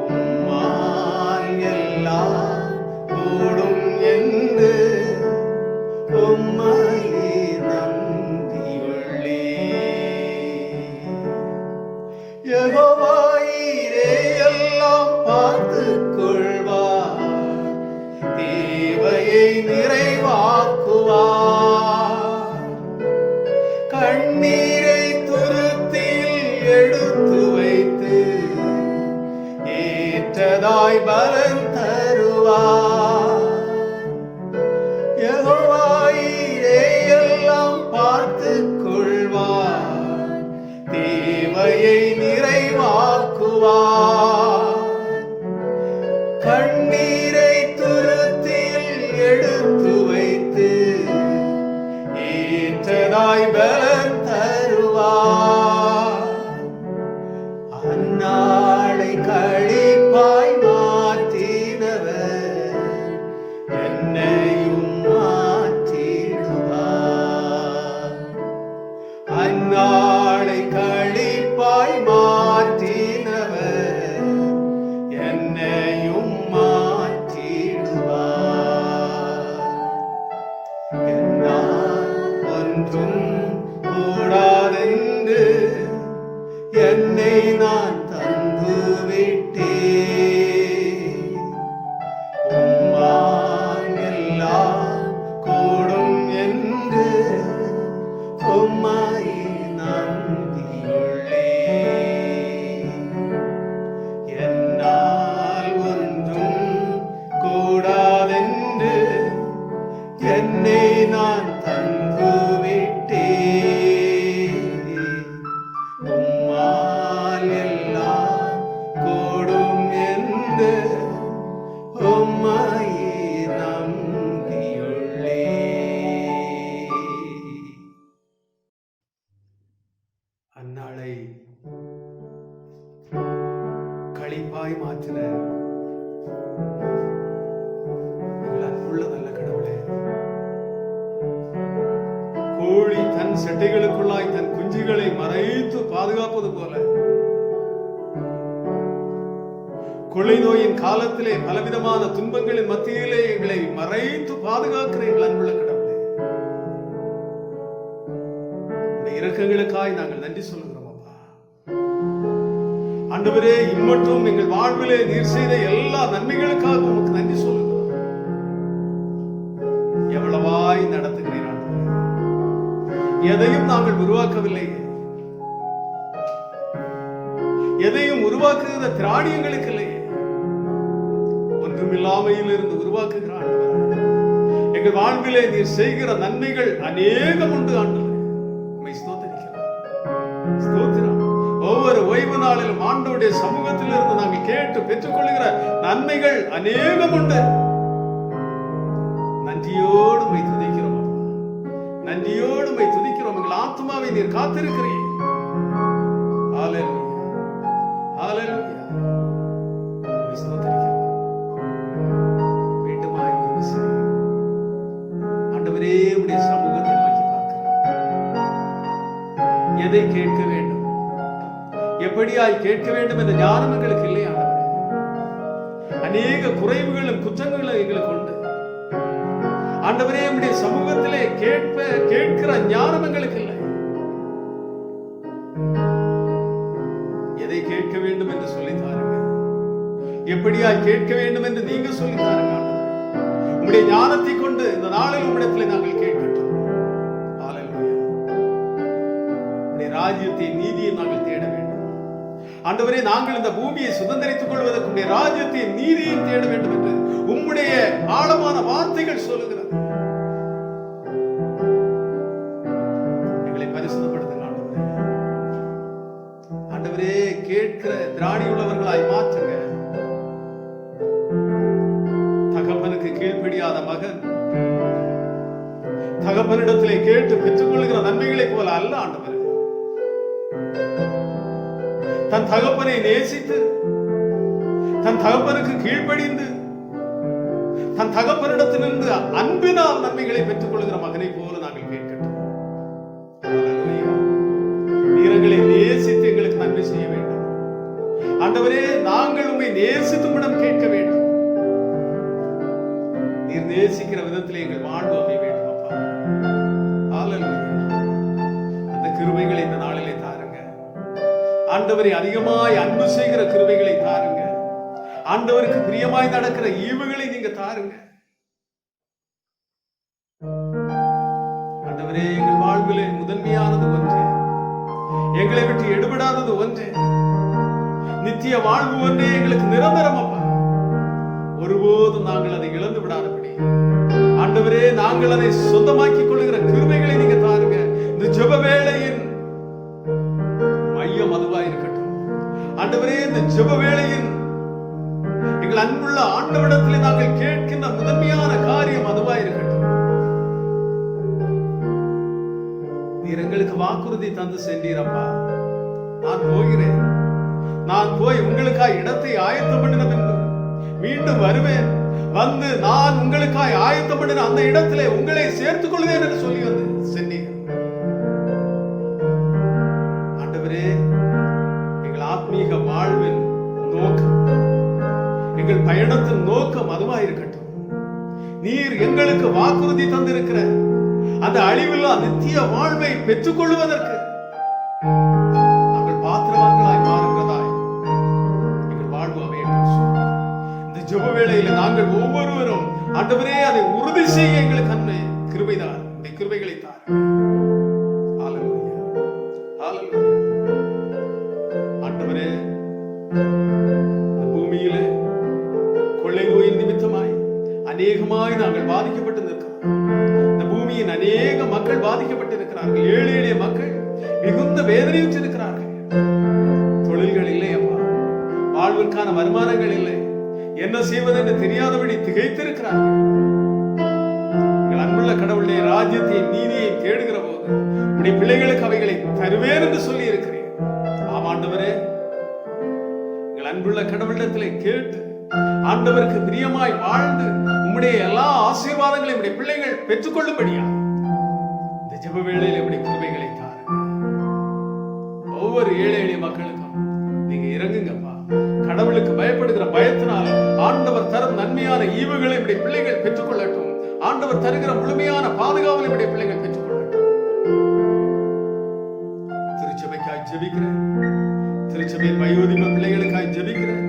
உம்மால் எல்லாம் கூடும் என்று உம்மை நம்பியுள்ளேன். யெகோவா ஈரே எல்லாம் பார்த்துக் கொள்வார், தேவையை நிறைவாக்குவார். கண்ணீரை துருத்தியில் எடுத்து வைத்து ஏற்றதாய் பலன் தருவார். யெகோவா ஈரே எல்லாம் பார்த்துக் கொள்வார், தேவையை நிறைவாக்குவார். கண்ணீரை துருத்தியில் எடுத்து வைத்து ஏற்றதாய் பலன் தருவார். அந்நாளை கழிப்பாய் மாற்றினவர் என்னையும் மாற்றிடுவார். அந்நாளை கழிப்பாய் மாற்றினவர் என்னையும் மாற்றிடுவார். என்னால் ஒன்றும் கூடாதென்று என்னை நான் தந்து விட்டேன். உம்மால் எல்லாம் கூடும் என்று உம்மை நம்பியுள்ளேன். என்னால் ஒன்றும் கூடாதென்று என்னை நான் தந்து விட்டேன். உம்மால் எல்லாம் கூடும் என்று உம்மை நம்பியுள்ளேன். அந்நாளை களிப்பாய் மாற்றின எங்கள் அன்புள்ள மண் செட்டைகளுக்குள்ளாய் தன் குஞ்சுகளை மறைத்து பாதுகாப்பது போல கொள்ளை நோயின் காலத்திலே பலவிதமான துன்பங்களின் மத்தியிலே எங்களை மறைத்து பாதுகாக்கிற எங்கள் அன்புள்ள கடவுளே, இந்த இரக்கங்களுக்காய் நாங்கள் நன்றி சொல்லுகிறோம் அப்பா. ஆண்டவரே, இம்மட்டும் எங்கள் வாழ்விலே நீர் செய்த எல்லா நன்மைகளுக்காக உமக்கு நன்றி சொல்லுகிறோம். எவ்வளவாய் நடத்துகிறீர் ஆண்டவரே, எதையும் நாங்கள் உருவாக்கவில்லையே, எதையும் உருவாக்குகிற திராணியங்களுக்கு இல்லையே, ஒன்றுமில்லாமையில் இருந்து உருவாக்குகிற ஆண்டவரே, எங்கள் வாழ்விலே நீர் செய்கிற நன்மைகள் அநேகம் உண்டு ஆண்டவரே. உம்மை ஸ்தோத்திரிக்கிறோம், ஸ்தோத்திரம். ஒவ்வொரு ஓய்வு நாளிலும் ஆண்டவருடைய சமூகத்தில் இருந்து நாங்கள் கேட்டு பெற்றுக்கொள்கிற நன்மைகள் அநேகம் உண்டு. நன்றியோடு உம்மை துதிக்கிறோம் அப்பா, நன்றியோடு உம்மை துதிக்கிறோம். எங்கள் ஆத்மாவை நீர் காத்திருக்கிறீர். ஹல்லேலூயா, ஹல்லேலூயா. உம்மை ஸ்தோத்திரிக்கிறோம். மீண்டுமாய் ஒரு விசை ஆண்டவரே உம்முடைய சமூகத்தை நோக்கி பார்க்கிறோம். எதை கேட்க வேண்டும், எப்படியாய் கேட்க வேண்டும் என்ற ஞானம் எங்களுக்கு இல்லை ஆண்டவரே. அநேக குறைவுகளும் குற்றங்களும் எங்களுக்கு உண்டு ஆண்டவரே. உம்முடைய சமூகத்திலே கேட்கிற ஞானம் எங்களுக்கு இல்லை. எதை கேட்க வேண்டும் என்று சொல்லி தாருங்க, எப்படியாய் கேட்க வேண்டும் என்று நீங்க சொல்லி தாருங்க ஆண்டவரே. உம்முடைய ஞானத்தை கொண்டு இந்த நாளில் உம்மிடத்திலே நாங்கள் கேட்கட்டும். ஹல்லேலூயா. உம்முடைய ராஜ்யத்தை நீதியை நாங்கள் தேட வேண்டும் ஆண்டவரே. நாங்கள் இந்த பூமியை சுதந்திரித்துக் கொள்வதற்கு உம்முடைய ராஜ்யத்தை நீதியை தேட வேண்டும் என்று உம்முடைய ஆழமான வார்த்தைகள் சொல்லுகிறது. எங்களை பரிசுத்தப்படுத்துங்க ஆண்டவரே. ஆண்டவரே, கேட்கிற திராணி உள்ளவர்களாய் மாற்றுங்க. தகப்பனுக்கு கீழ்ப்படியாத மகன் தகப்பனிடத்திலே கேட்டு பெற்றுக்கொள்கிற நன்மைகளை போல அல்ல ஆண்டவரே. தன் தகப்பனை நேசித்து தன் தகப்பனுக்கு கீழ்ப்படிந்து தன் தகப்பனிடத்திலிருந்து அன்பினால் நன்மைகளை பெற்றுக் கொள்கிற மகனை போல நாங்கள் கேட்கட்டும். ஹல்லேலூயா. நீர் எங்களை நேசித்து எங்களுக்கு நன்மை செய்ய வேண்டும் ஆண்டவரே. நாங்கள் உம்மை நேசித்து உம்மிடம் கேட்க வேண்டும். நீர் நேசிக்கிற விதத்திலே எங்கள் வாழ்வு அமைய வேண்டும் அப்பா. ஹல்லேலூயா. அந்த கிருபைகளை இந்த நாளிலே தாருங்க ஆண்டவரை. அதிகமாய் அன்பு செய்கிற கிருபைகளை தாருங்க ஆண்டவருக்கு பிரியமாய் நடக்கிற ஈவுகளை நீங்க தாருங்க ஆண்டவரே. எங்கள் வாழ்விலே முதன்மையானது ஒன்றே, எங்களை விட்டு எடுபடாதது ஒன்றே, நித்திய வாழ்வு ஒன்றே எங்களுக்கு நிரந்தரம் அப்பா. ஒருபோதும் நாங்கள் அதை இழந்து விடாதபடி ஆண்டவரே, நாங்கள் அதை சொந்தமாக்கிக் கொள்ளுகிற கிருபைகளை நீங்க தாருங்க. இந்த ஜெப வேளையின் மையம் அதுவாய் இருக்கட்டும் ஆண்டவரே. இந்த ஜெப வேளையின் எங்கள் அன்புள்ள ஆண்டவரிடத்திலே நாங்கள் கேட்கின்ற முதன்மையான காரியம் அதுவாய் இருக்கட்டும். நீர் எங்களுக்கு வாக்குறுதி தந்து சென்றீரப்பா. நான் போகிறேன், நான் போய் உங்களுக்காய் இடத்தை ஆயத்தம் பண்ணின பின்பு மீண்டும் வருவேன், வந்து நான் உங்களுக்காய் ஆயத்தம் பண்ணின அந்த இடத்திலே உங்களை சேர்த்துக் கொள்வேன் என்று சொல்லி வந்து சென்றீர் ஆண்டவரே. எங்கள் ஆத்மீக வாழ்வின் நோக்கம், எங்கள் பயணத்தின் நோக்கம் அதுவாயிருக்கட்டும். நீர் எங்களுக்கு வாக்குறுதி தந்திருக்கிற அந்த அழிவில்லா நித்திய வாழ்வை பெற்றுக் கொள்வதற்கு நாங்கள் பாத்திரவான்களாய் மாறுகிறதாய் எங்கள் வாழ்வு அமையட்டும். இந்த ஜெப வேளையில் நாங்கள் ஒவ்வொருவரும் ஆண்டவரே அதை உறுதி செய்ய எங்களுக்கு அன்னை கிருபைதான், இந்த கிருபைகளை தார். ஹல்லேலூயா, ஹல்லேலூயா. ஆண்டவரே, இந்த பூமியிலே கொள்ளை நோயின் நிமித்தமாய் அநேகமாய் நாங்கள் பாதிக்கப்பட்டு நிற்கிறோம். இந்த பூமியின் அநேக மக்கள் பாதிக்கப்பட்டு இருக்கிறார்கள். ஏழை எளிய மக்கள் மிகுந்த வேதனையுற்று இருக்கிறார்கள். தொழில்கள் இல்லை அப்பா, வாழ்விற்கான வருமானங்கள் இல்லை, என்ன செய்வது என்று தெரியாதபடி திகைத்திருக்கிறார்கள். எங்கள் அன்புள்ள கடவுளுடைய ராஜ்யத்தை நீதியை தேடுகிற போது உடைய பிள்ளைகளுக்கு அவைகளை தருவேன் என்று சொல்லி இருக்கிறேன். ஆமாண்டவரே, எங்கள் அன்புள்ள கடவுளிடத்திலே கேட்டு ஆண்டவருக்கு பிரியமாய் வாழ்ந்து உம்முடைய எல்லா ஆசீர்வாதங்களையும் உடைய பிள்ளைகள் பெற்றுக்கொள்ளும்படியா இந்த ஜெப வேளையில் எப்படி கிருபைகளை தாருங்க. ஒவ்வொரு ஏழை எளிய மக்களுக்கும் நீங்க இறங்குங்கப்பா. கடவுளுக்கு பயப்படுகிற பயத்தினால் ஆண்டவர் தரும் நன்மையான ஈவுகளை இப்படி பிள்ளைகள் பெற்றுக்கொள்ளட்டும். ஆண்டவர் தருகிற முழுமையான பாதுகாவலை இப்படி பிள்ளைகள் பெற்றுக்கொள்ளட்டும். திருச்சபைக்காய் ஜெபிக்கிறேன். திருச்சபையின் வயோதிப பிள்ளைகளுக்காய் ஜெபிக்கிறேன்.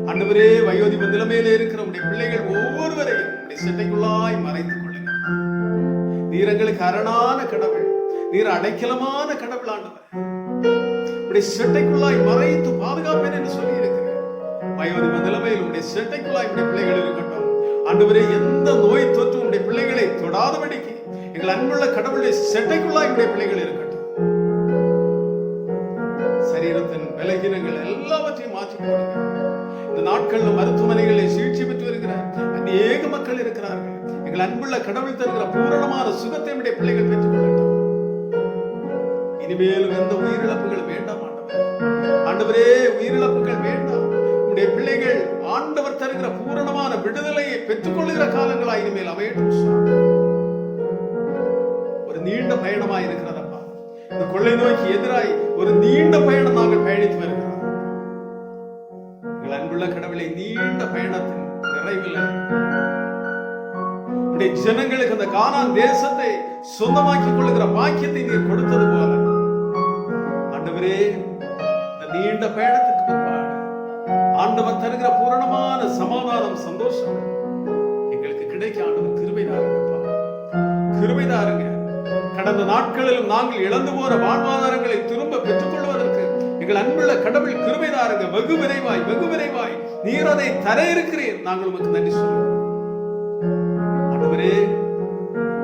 ஆண்டவரே, வயோதிப நிலைமையில இருக்கிற உடைய பிள்ளைகள் ஒவ்வொருவரையும் உடைய செட்டைக்குள்ளாய் மறைத்துக் கொள்ளுங்க. நீர் எங்களுக்கு அரணான கடவுள், நீர் அடைக்கலமான கடவுள். ஆண்டவர், உடைய செட்டைக்குள்ளாய் மறைத்து பாதுகாப்பேன் என்று சொல்லி இருக்கிறேன். வயோதிப நிலைமையில் உடைய செட்டைக்குள்ளாய் உடைய பிள்ளைகள் இருக்கட்டும். ஆண்டவரே, எந்த நோய் தொற்று உடைய பிள்ளைகளை தொடாதபடிக்கு எங்கள் அன்புள்ள கடவுளுடைய செட்டைக்குள்ளாய் உடைய பிள்ளைகள் இருக்கட்டும். சரீரத்தின் பலகீனங்கள் எல்லாவற்றையும் மாற்றி போடுங்க. இந்த நாட்களில் மருத்துவமனைகளில் சிகிச்சை பெற்று வருகிற அநேக மக்கள் இருக்கிறார்கள். எங்கள் அன்புள்ள கடவுள் தருகிற பூரணமான சுகத்தை உடைய பிள்ளைகள் பெற்றுக் கொள்ளட்டும். இனிமேலும் எந்த உயிரிழப்புகள் வேண்டாம் ஆண்டவரே, உயிரிழப்புகள் வேண்டாம். உடைய பிள்ளைகள் ஆண்டவர் தருகிற பூரணமான விடுதலையை பெற்றுக் கொள்ளுகிற காலங்களாய் இனிமேல் அமையட்டும். ஒரு நீண்ட பயணமாய் இருக்கிறதப்பா. இந்த கொள்ளை நோய்க்கு எதிராய் ஒரு நீண்ட பயணம் நாங்கள் பயணித்து வருகிறோம். எங்கள் அன்புள்ள கடவுளை, நீண்ட பயணத்தின் நிறைவில் உடைய ஜனங்களுக்கு அந்த கானான் தேசத்தை சொந்தமாக்கிக் கொள்ளுகிற பாக்கியத்தை நீர் கொடுத்தது போல ஆண்டவரே, இந்த நீண்ட பயணத்துக்கு பின்பாடு ஆண்டவர் தருகிற பூரணமான சமாதானம், சந்தோஷம் எங்களுக்கு கிடைக்க ஆண்டவர் கிருபை தாருங்கப்பா. கிருபை தாருங்க. கடந்த நாட்களிலும் நாங்கள் இழந்து போன வாழ்வாதாரங்களை திரும்ப பெற்றுக் கொள்வதற்கு எங்கள் அன்புள்ள கடவுள் கிருபை தாருங்க. வெகு விரைவாய், வெகு விரைவாய் நீர் அதை தர இருக்கிறீர். நாங்கள் உமக்கு நன்றி சொல்லுவோம். ஆண்டவரே,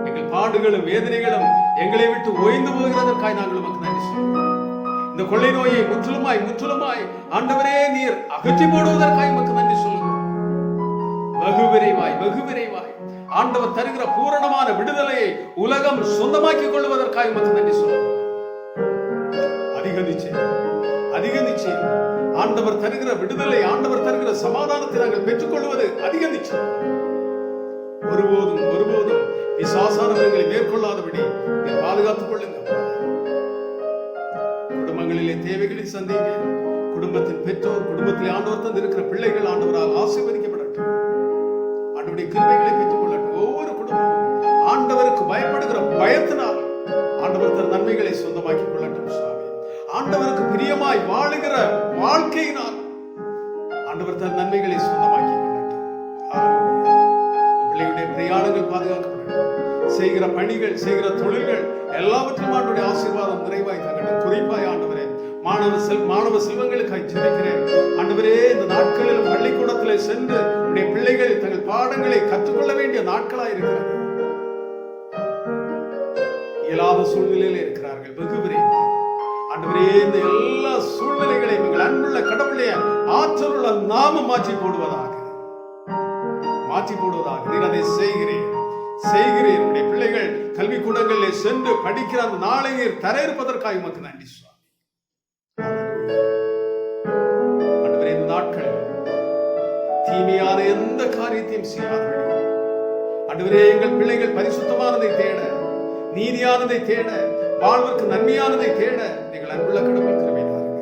எங்கள் பாடுகளும் வேதனைகளும் எங்களை விட்டு ஓய்ந்து போகிறதற்காய் நாங்கள் உமக்கு நன்றி சொல்லுவோம். இந்த கொள்ளை நோயை முற்றிலுமாய் ஆண்டவரே நீர் அகற்றி போடுவதற்காய் உமக்கு நன்றி சொல்லுவோம். வெகு விரைவாய், வெகு விரைவாய் ஆண்டவர் தருகிற பூரணமான விடுதலையை உலகம் சொந்தமாக்கிக் கொள்வதற்காக உமக்கு நன்றி சொல்லுவோம். அதிக நிச்சயம் ஆண்டவர் தருகிற விடுதலை, ஆண்டவர் தருகிற சமாதானத்தை நாங்கள் பெற்றுக் கொள்வது அதிக நிச்சயம். ஒருபோதும் பிசாசானவர்களை மேற்கொள்ளாதபடி பாதுகாத்துக் கொள்ளுங்க. குடும்பங்களிலே தேவைகளை சந்திங்க. குடும்பத்தின் பெற்றோர், குடும்பத்தில் ஆண்டவர் தந்து இருக்கிற பிள்ளைகள் ஆண்டவரால் ஆசீர்வதிக்கப்படட்டும். ஆண்டவருடைய கிருபைகளை பெற்றுக் கொள்ளட்டும். ஒவ்வொரு குடும்பமும் ஆண்டவருக்கு பயப்படுகிற பயத்தினால் ஆண்டவர் தன் நன்மைகளை சொந்தமாக்கிக் கொள்ளட்டும். சுவாமி, ஆண்டவருக்கு பிரியமாய் வாழுகிற வாழ்க்கையினால் ஆண்டவர் தன் நன்மைகளை சொந்தமாக்கிக் கொள்ளட்டும். பிள்ளைகளுடைய பிரயாணங்கள் பாதுகாக்கப்படட்டும். செய்கிற பணிகள், செய்கிற தொழில்கள் எல்லாவற்றிலும் ஆண்டவருடைய ஆசீர்வாதம் நிறைவாய் தங்கட்டும். குறிப்பாய் ஆண்டவரே, மாணவ செல்வங்களுக்காய் ஜெபிக்கிறேன். ஆண்டவரே, இந்த நாட்களிலும் பள்ளிக்கூடத்தில் சென்று உடைய பிள்ளைகள் தங்கள் பாடங்களை கற்றுக்கொள்ள வேண்டிய நாட்களாய் இருக்கிறது. இயலாத சூழ்நிலையில் இருக்கிறார்கள். வெகு விரைவாக ஆண்டவரே, இந்த எல்லா சூழ்நிலைகளையும் எங்கள் அன்புள்ள கடவுளுடைய ஆற்றலுள்ள நாம மாற்றி போடுவதாக நீர் அதை செய்கிறேன். உடைய பிள்ளைகள் கல்வி கூடங்களில் சென்று படிக்கிற அந்த நாளை நீர் தர இருப்பதற்காக உமக்கு நன்றி சுவாமி. ஆண்டவரே, இந்த நாட்களில் தீமையான எந்த காரியத்தையும் செய்யாதபடி ஆண்டவரே, எங்கள் பிள்ளைகள் பரிசுத்தமானதை தேட, நீதியானதை தேட, வாழ்விற்கு நன்மையானதை தேட நீங்கள் அன்புள்ள கடவுள் கிருபை தாருங்க.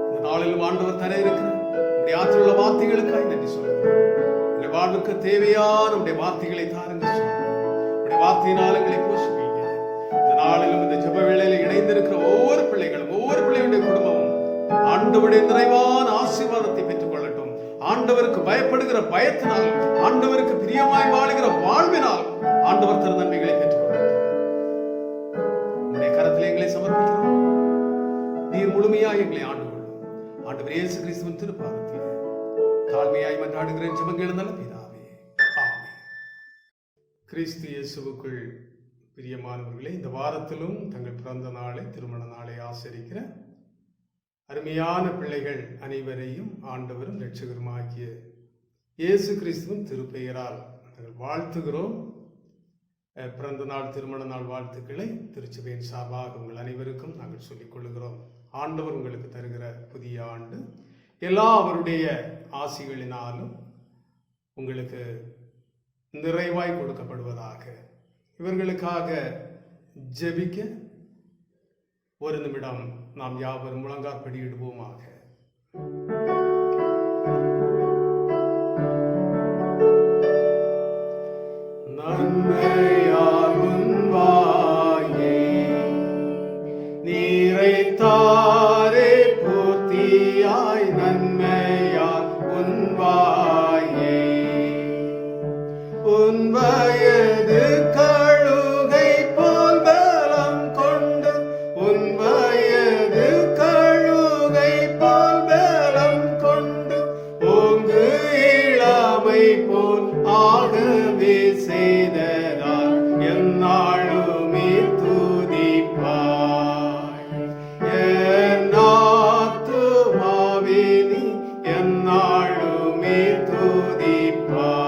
இந்த நாளிலும் ஆண்டவர் தர இருக்கிற உடைய ஆற்றலுள்ள வார்த்தைகளுக்காய் நன்றி சொல்லுகிறோம். எங்கள் வாழ்வுக்கு தேவையான உடைய வார்த்தைகளை தாருங்க சுவாமி. உடைய வார்த்தையினால் எங்களை போஷிப்பீங்க. இந்த நாளிலும் இந்த ஜெப வேளையில இணைந்திருக்கிற ஒவ்வொரு பிள்ளைகளும், ஒவ்வொரு பிள்ளைகளுடைய குடும்பமும் ஆண்டவருடைய நிறைவான ஆசீர்வாதத்தை பெற்றுக் கொள்ளட்டும். ஆண்டவருக்கு பயப்படுகிற பயத்தினால், ஆண்டவருக்கு பிரியமாய் வாழுகிற வாழ்வினால் ஆண்டவர் தரும் நன்மைகளை பெற்றுக் கொள்ளட்டும். உடைய கரத்தில் எங்களை சமர்ப்பிக்கிறோம். நீர் முழுமையாய் எங்களை ஆண்டு கொள்ளும். ஆண்டவர் இயேசு கிறிஸ்துவின் திருப்பாதத்தில் தாழ்மையாய் மன்றாடுகிறேன் ஜெபங்கள் நல்ல பிதாவே, ஆமென். கிறிஸ்து இயேசுவுக்குள் பிரியமானவர்களே, இந்த வாரத்திலும் தங்கள் பிறந்த நாளை, திருமண நாளை ஆசரிக்கிற அருமையான பிள்ளைகள் அனைவரையும் ஆண்டவரும் இரட்சகருமாகிய இயேசு கிறிஸ்துவின் திருப்பெயரால் நாங்கள் வாழ்த்துகிறோம். பிறந்த நாள், திருமண நாள் வாழ்த்துக்களை திருச்சபையின் சார்பாக உங்கள் அனைவருக்கும் நாங்கள் சொல்லிக் கொள்ளுகிறோம். ஆண்டவர் உங்களுக்கு தருகிற புதிய ஆண்டு எல்லா அவருடைய ஆசிகளினாலும் உங்களுக்கு நிறைவாய் கொடுக்கப்படுவதாக. இவர்களுக்காக ஜெபிக்க ஒரு நிமிடம் நாம் யாவரும் முழங்காற்படியிடுவோமாக. நன்மையால் உன் வாயை நீரைத்தாரே பூர்த்தியாய், நன்மையால் உன் வாயை உன் வயது கழுகை போல் பலம் கொண்டு, உன் வயது கழுகை போல் பலம் கொண்டு, ஓங்கு இளமை போல் ஆகவே செய்ததால் எந்நாளுமே துதிப்பாய். என் ஆத்துமாவே நீ எந்நாளுமே துதிப்பாய்.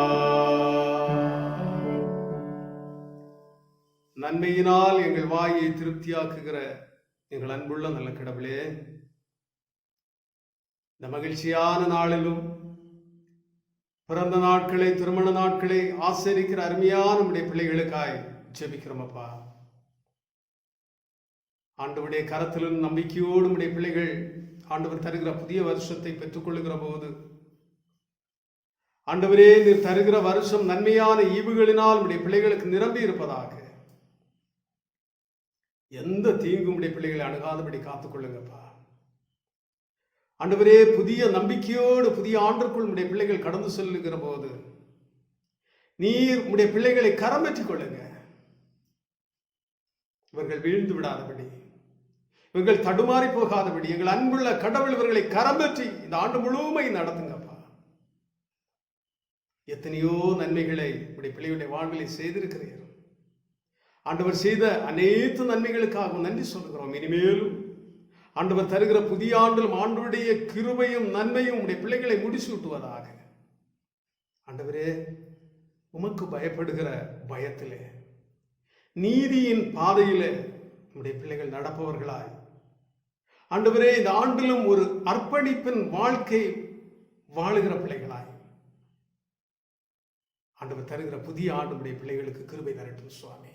நன்மையினால் எங்கள் வாயை திருப்தியாக்குகிற எங்கள் அன்புள்ள நல்ல கடவுளே, இந்த மகிழ்ச்சியான நாளிலும் பிறந்த நாட்களை, திருமண நாட்களை ஆசரிக்கிற அருமையான நம்முடைய பிள்ளைகளுக்காய் ஜெபிக்கிறோம் அப்பா. ஆண்டவருடைய கரத்திலும் நம்பிக்கையோடு நம்முடைய பிள்ளைகள் ஆண்டவர் தருகிற புதிய வருஷத்தை பெற்றுக்கொள்ளுகிற போது, ஆண்டவரே நீர் தருகிற வருஷம் நன்மையான ஈவுகளினால் நம்முடைய பிள்ளைகளுக்கு நிரம்பி இருப்பதாக. எந்த தீங்கும் நம்முடைய பிள்ளைகளை அணுகாதபடி காத்துக்கொள்ளுங்கப்பா. ஆண்டவரே, புதிய நம்பிக்கையோடு புதிய ஆண்டுக்குள் உடைய பிள்ளைகள் கடந்து செல்லுகிற போது நீர் உடைய பிள்ளைகளை கரம் பெற்றுக் கொள்ளுங்க. இவர்கள் வீழ்ந்து விடாதபடி, இவர்கள் தடுமாறி போகாதபடி எங்கள் அன்புள்ள கடவுள் இவர்களை கரம் பெற்றி இந்த ஆண்டு முழுமை நடத்துங்கப்பா. எத்தனையோ நன்மைகளை உடைய பிள்ளைகளுடைய வாழ்விலை செய்திருக்கிறீர்கள். ஆண்டவர் செய்த அனைத்து நன்மைகளுக்காக நன்றி சொல்கிறோம். இனிமேலும் ஆண்டவர் தருகிற புதிய ஆண்டிலும் ஆண்டவருடைய கிருபையும் நன்மையும் உடைய பிள்ளைகளை முடிசூட்டுவதாக. ஆண்டவரே, உமக்கு பயப்படுகிற பயத்திலே, நீதியின் பாதையிலே உடைய பிள்ளைகள் நடப்பவர்களாய், ஆண்டவரே இந்த ஆண்டிலும் ஒரு அர்ப்பணிப்பின் வாழ்க்கை வாழுகிற பிள்ளைகளாய் ஆண்டவர் தருகிற புதிய ஆண்டு உடைய பிள்ளைகளுக்கு கிருபை தரட்டும் சுவாமி.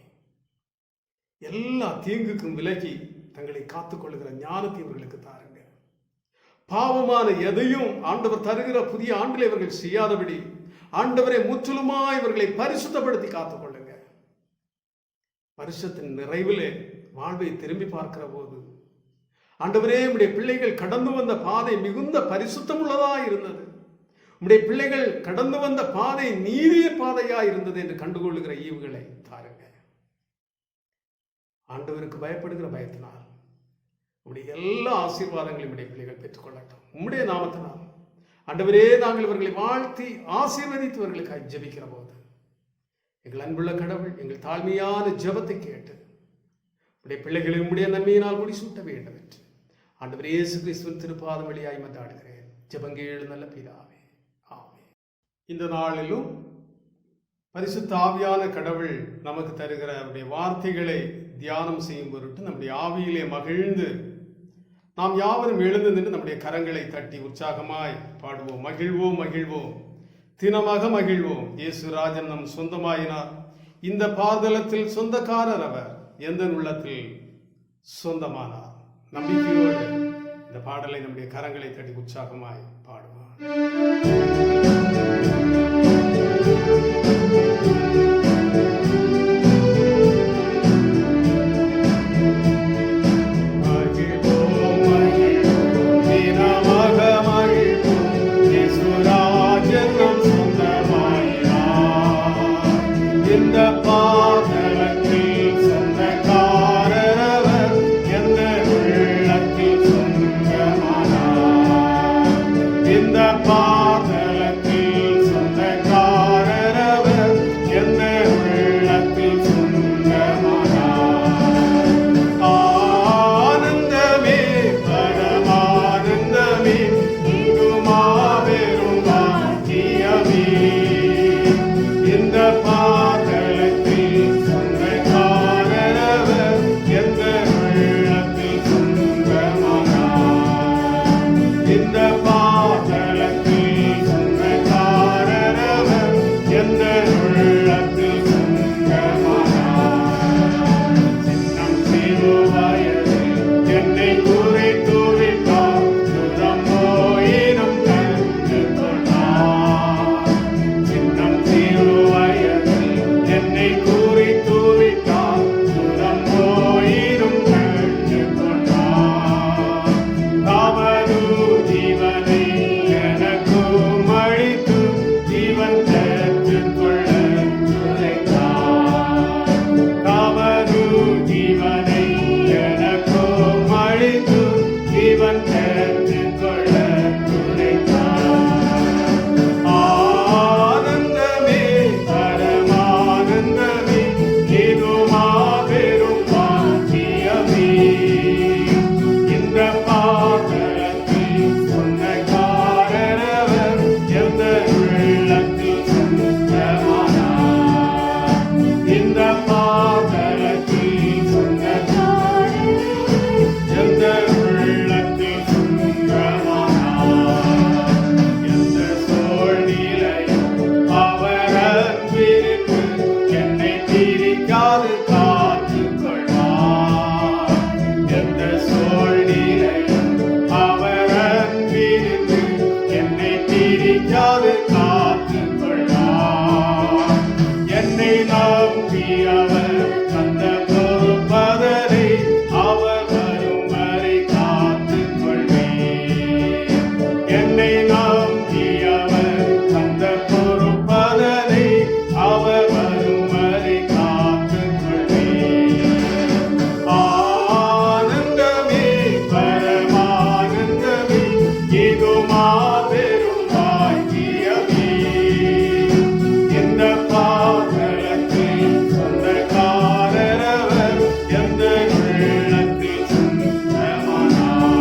எல்லா தீங்குக்கும் விலகி தங்களை காத்துக்கொள்ளுகிற ஞானத்தை இவர்களுக்கு தாருங்க. பாவமான எதையும் ஆண்டவர் தருகிற புதிய ஆண்டில் இவர்கள் செய்யாதபடி ஆண்டவரை முற்றிலுமா இவர்களை பரிசுத்தப்படுத்தி காத்துக்கொள்ளுங்க. வருஷத்தின் நிறைவிலே வாழ்வை திரும்பி பார்க்கிற போது ஆண்டவரே, உடைய பிள்ளைகள் கடந்து வந்த பாதை மிகுந்த பரிசுத்தம் உள்ளதா இருந்தது, உடைய பிள்ளைகள் கடந்து வந்த பாதை நீதியின் பாதையா இருந்தது என்று கண்டுகொள்ளுகிற ஈவுகளை தாருங்க. ஆண்டவருக்கு பயப்படுகிற பயத்தினால் உடைய எல்லா ஆசீர்வாதங்களையும் உடைய பிள்ளைகள் பெற்றுக்கொள்ளட்டும். உம்முடைய நாமத்தினால் ஆண்டவரே, நாங்கள் இவர்களை வாழ்த்தி ஆசீர்வதித்தவர்களுக்காக ஜெபிக்கிற போது எங்கள் அன்புள்ள கடவுள் எங்கள் தாழ்மையான ஜெபத்தை கேட்டு உடைய பிள்ளைகளை உம்முடைய நன்மையினால் முடிசூட்ட வேண்டும் என்று ஆண்டவர் இயேசு கிறிஸ்துவின் திருப்பாதம் வழியாய் மன்றாடுகிறேன். ஜெபங்கேளு நல்ல பிதாவே, ஆமென். இந்த நாளிலும் பரிசுத்த ஆவியான கடவுள் நமக்கு தருகிற அவருடைய வார்த்தைகளை தியானம் செய்யும் பொருட்டு நம்முடைய ஆவியிலே மகிழ்ந்து நாம் யாவரும் எழுந்து நின்று நம்முடைய கரங்களை தட்டி உற்சாகமாய் பாடுவோம். மகிழ்வோம் மகிழ்வோம், தினமாக மகிழ்வோம், இயேசு ராஜன் நம் சொந்தமாயினார். இந்த பாதலத்தில் சொந்தக்காரர் அவர், எந்த உள்ளத்தில் சொந்தமானார். நம்பிக்கையோடு இந்த பாடலை நம்முடைய கரங்களை தட்டி உற்சாகமாய் பாடுவோம். இந்த பாதலத்தில் என்னை குறித்து விட்டார், தூரம் போயிரும் கற்றுக்கொண்டார். தமது ஜீவனை எனக்கும் அளித்து ஜீவன் பெற்றுக்கொள்ள துரைத்தார். தமது ஜீவனை எனக்கும் அளித்து ஜீவன் பெற்றுக்கொள்ள துரைத்தார். ஆனந்தமே பரமானந்தமே, இது மாபெரும் பாக்கியமே. இந்த பாதலத்தில் சொந்தக்காரரவர் எந்த உள்ளத்தில் சொந்தமானார். இந்த பாதலத்தில் சொந்தக்காரரவர் எந்த உள்ளத்தில் சொந்தமானார். எந்த சூழ்நிலையும் அவர் அன்பிற்கு என்னை பிரிக்காது காத்துக்கொள்வார். எந்த சூழ்நிலையும் அவர் அன்பிற்கு என்னை பிரிக்காது காத்துக்கொள்வார். என்னை நம்பி அவர் தந்த பொறுப்பதனை அவர் வரும் வரை காத்துக்கொள்வேன். என்னை நம்பி அவர் தந்த பொறுப்பதனை அவர் வரும் வரை காத்துக்கொள்வேன். ஆனந்தமே பரமானந்தமே, இது மாபெரும் பாக்கியமே. இந்த பாதலத்தில் சொந்தக்காரரவர் எந்த உள்ளத்தில் சொந்தமானார்.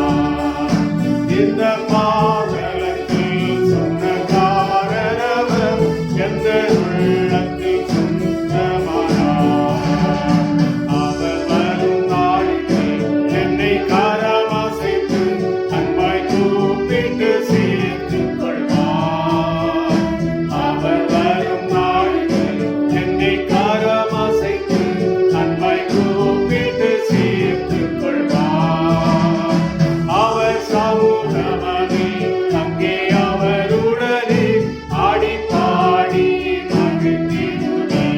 இந்த பாதலத்தில் சொந்தக்காரரவர் எந்த உள்ளத்தில் சொந்தமானார். அவர் வரும் நாளில் என்னை கரமசைத்து அன்பாய் கூப்பிட்டு சேர்த்துக் கொள்வார். அவர் வரும் நாளில் என்னை கரமசைத்து அன்பாய் கூப்பிட்டு சேர்த்துக் கொள்வார். அவர் சமூகமனே அங்கே அவருடனே ஆடி பாடி மகிழ்ந்திடுவேன்.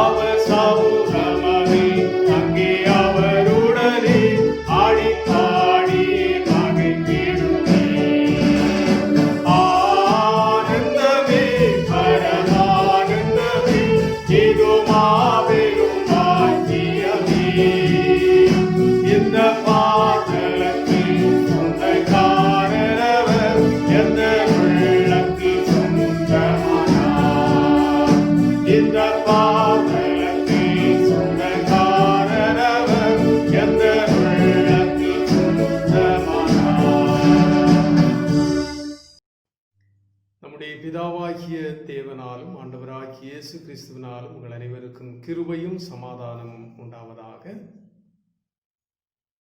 அவர் சமூகமனே அங்கே அவருடனே ஆடி பாடி மகிழ்ந்திடுவேன். ஆனந்தமே பரமானந்தமே, இது மாபெரும் பாக்கியமே. இந்த பாதலத்தில் சொந்தக்காரரவர் எந்த உள்ளத்தில் சொந்தமானார். இந்த பாதலத்தில் சொந்தக்காரரவர் எந்த உள்ளத்தில் சொந்தமானார். நம்முடைய பிதாவாகிய தேவனாலும் ஆண்டவராகிய இயேசு கிறிஸ்துவினாலும் உங்கள் அனைவருக்கும் கிருபையும் சமாதானமும் உண்டாவதாக.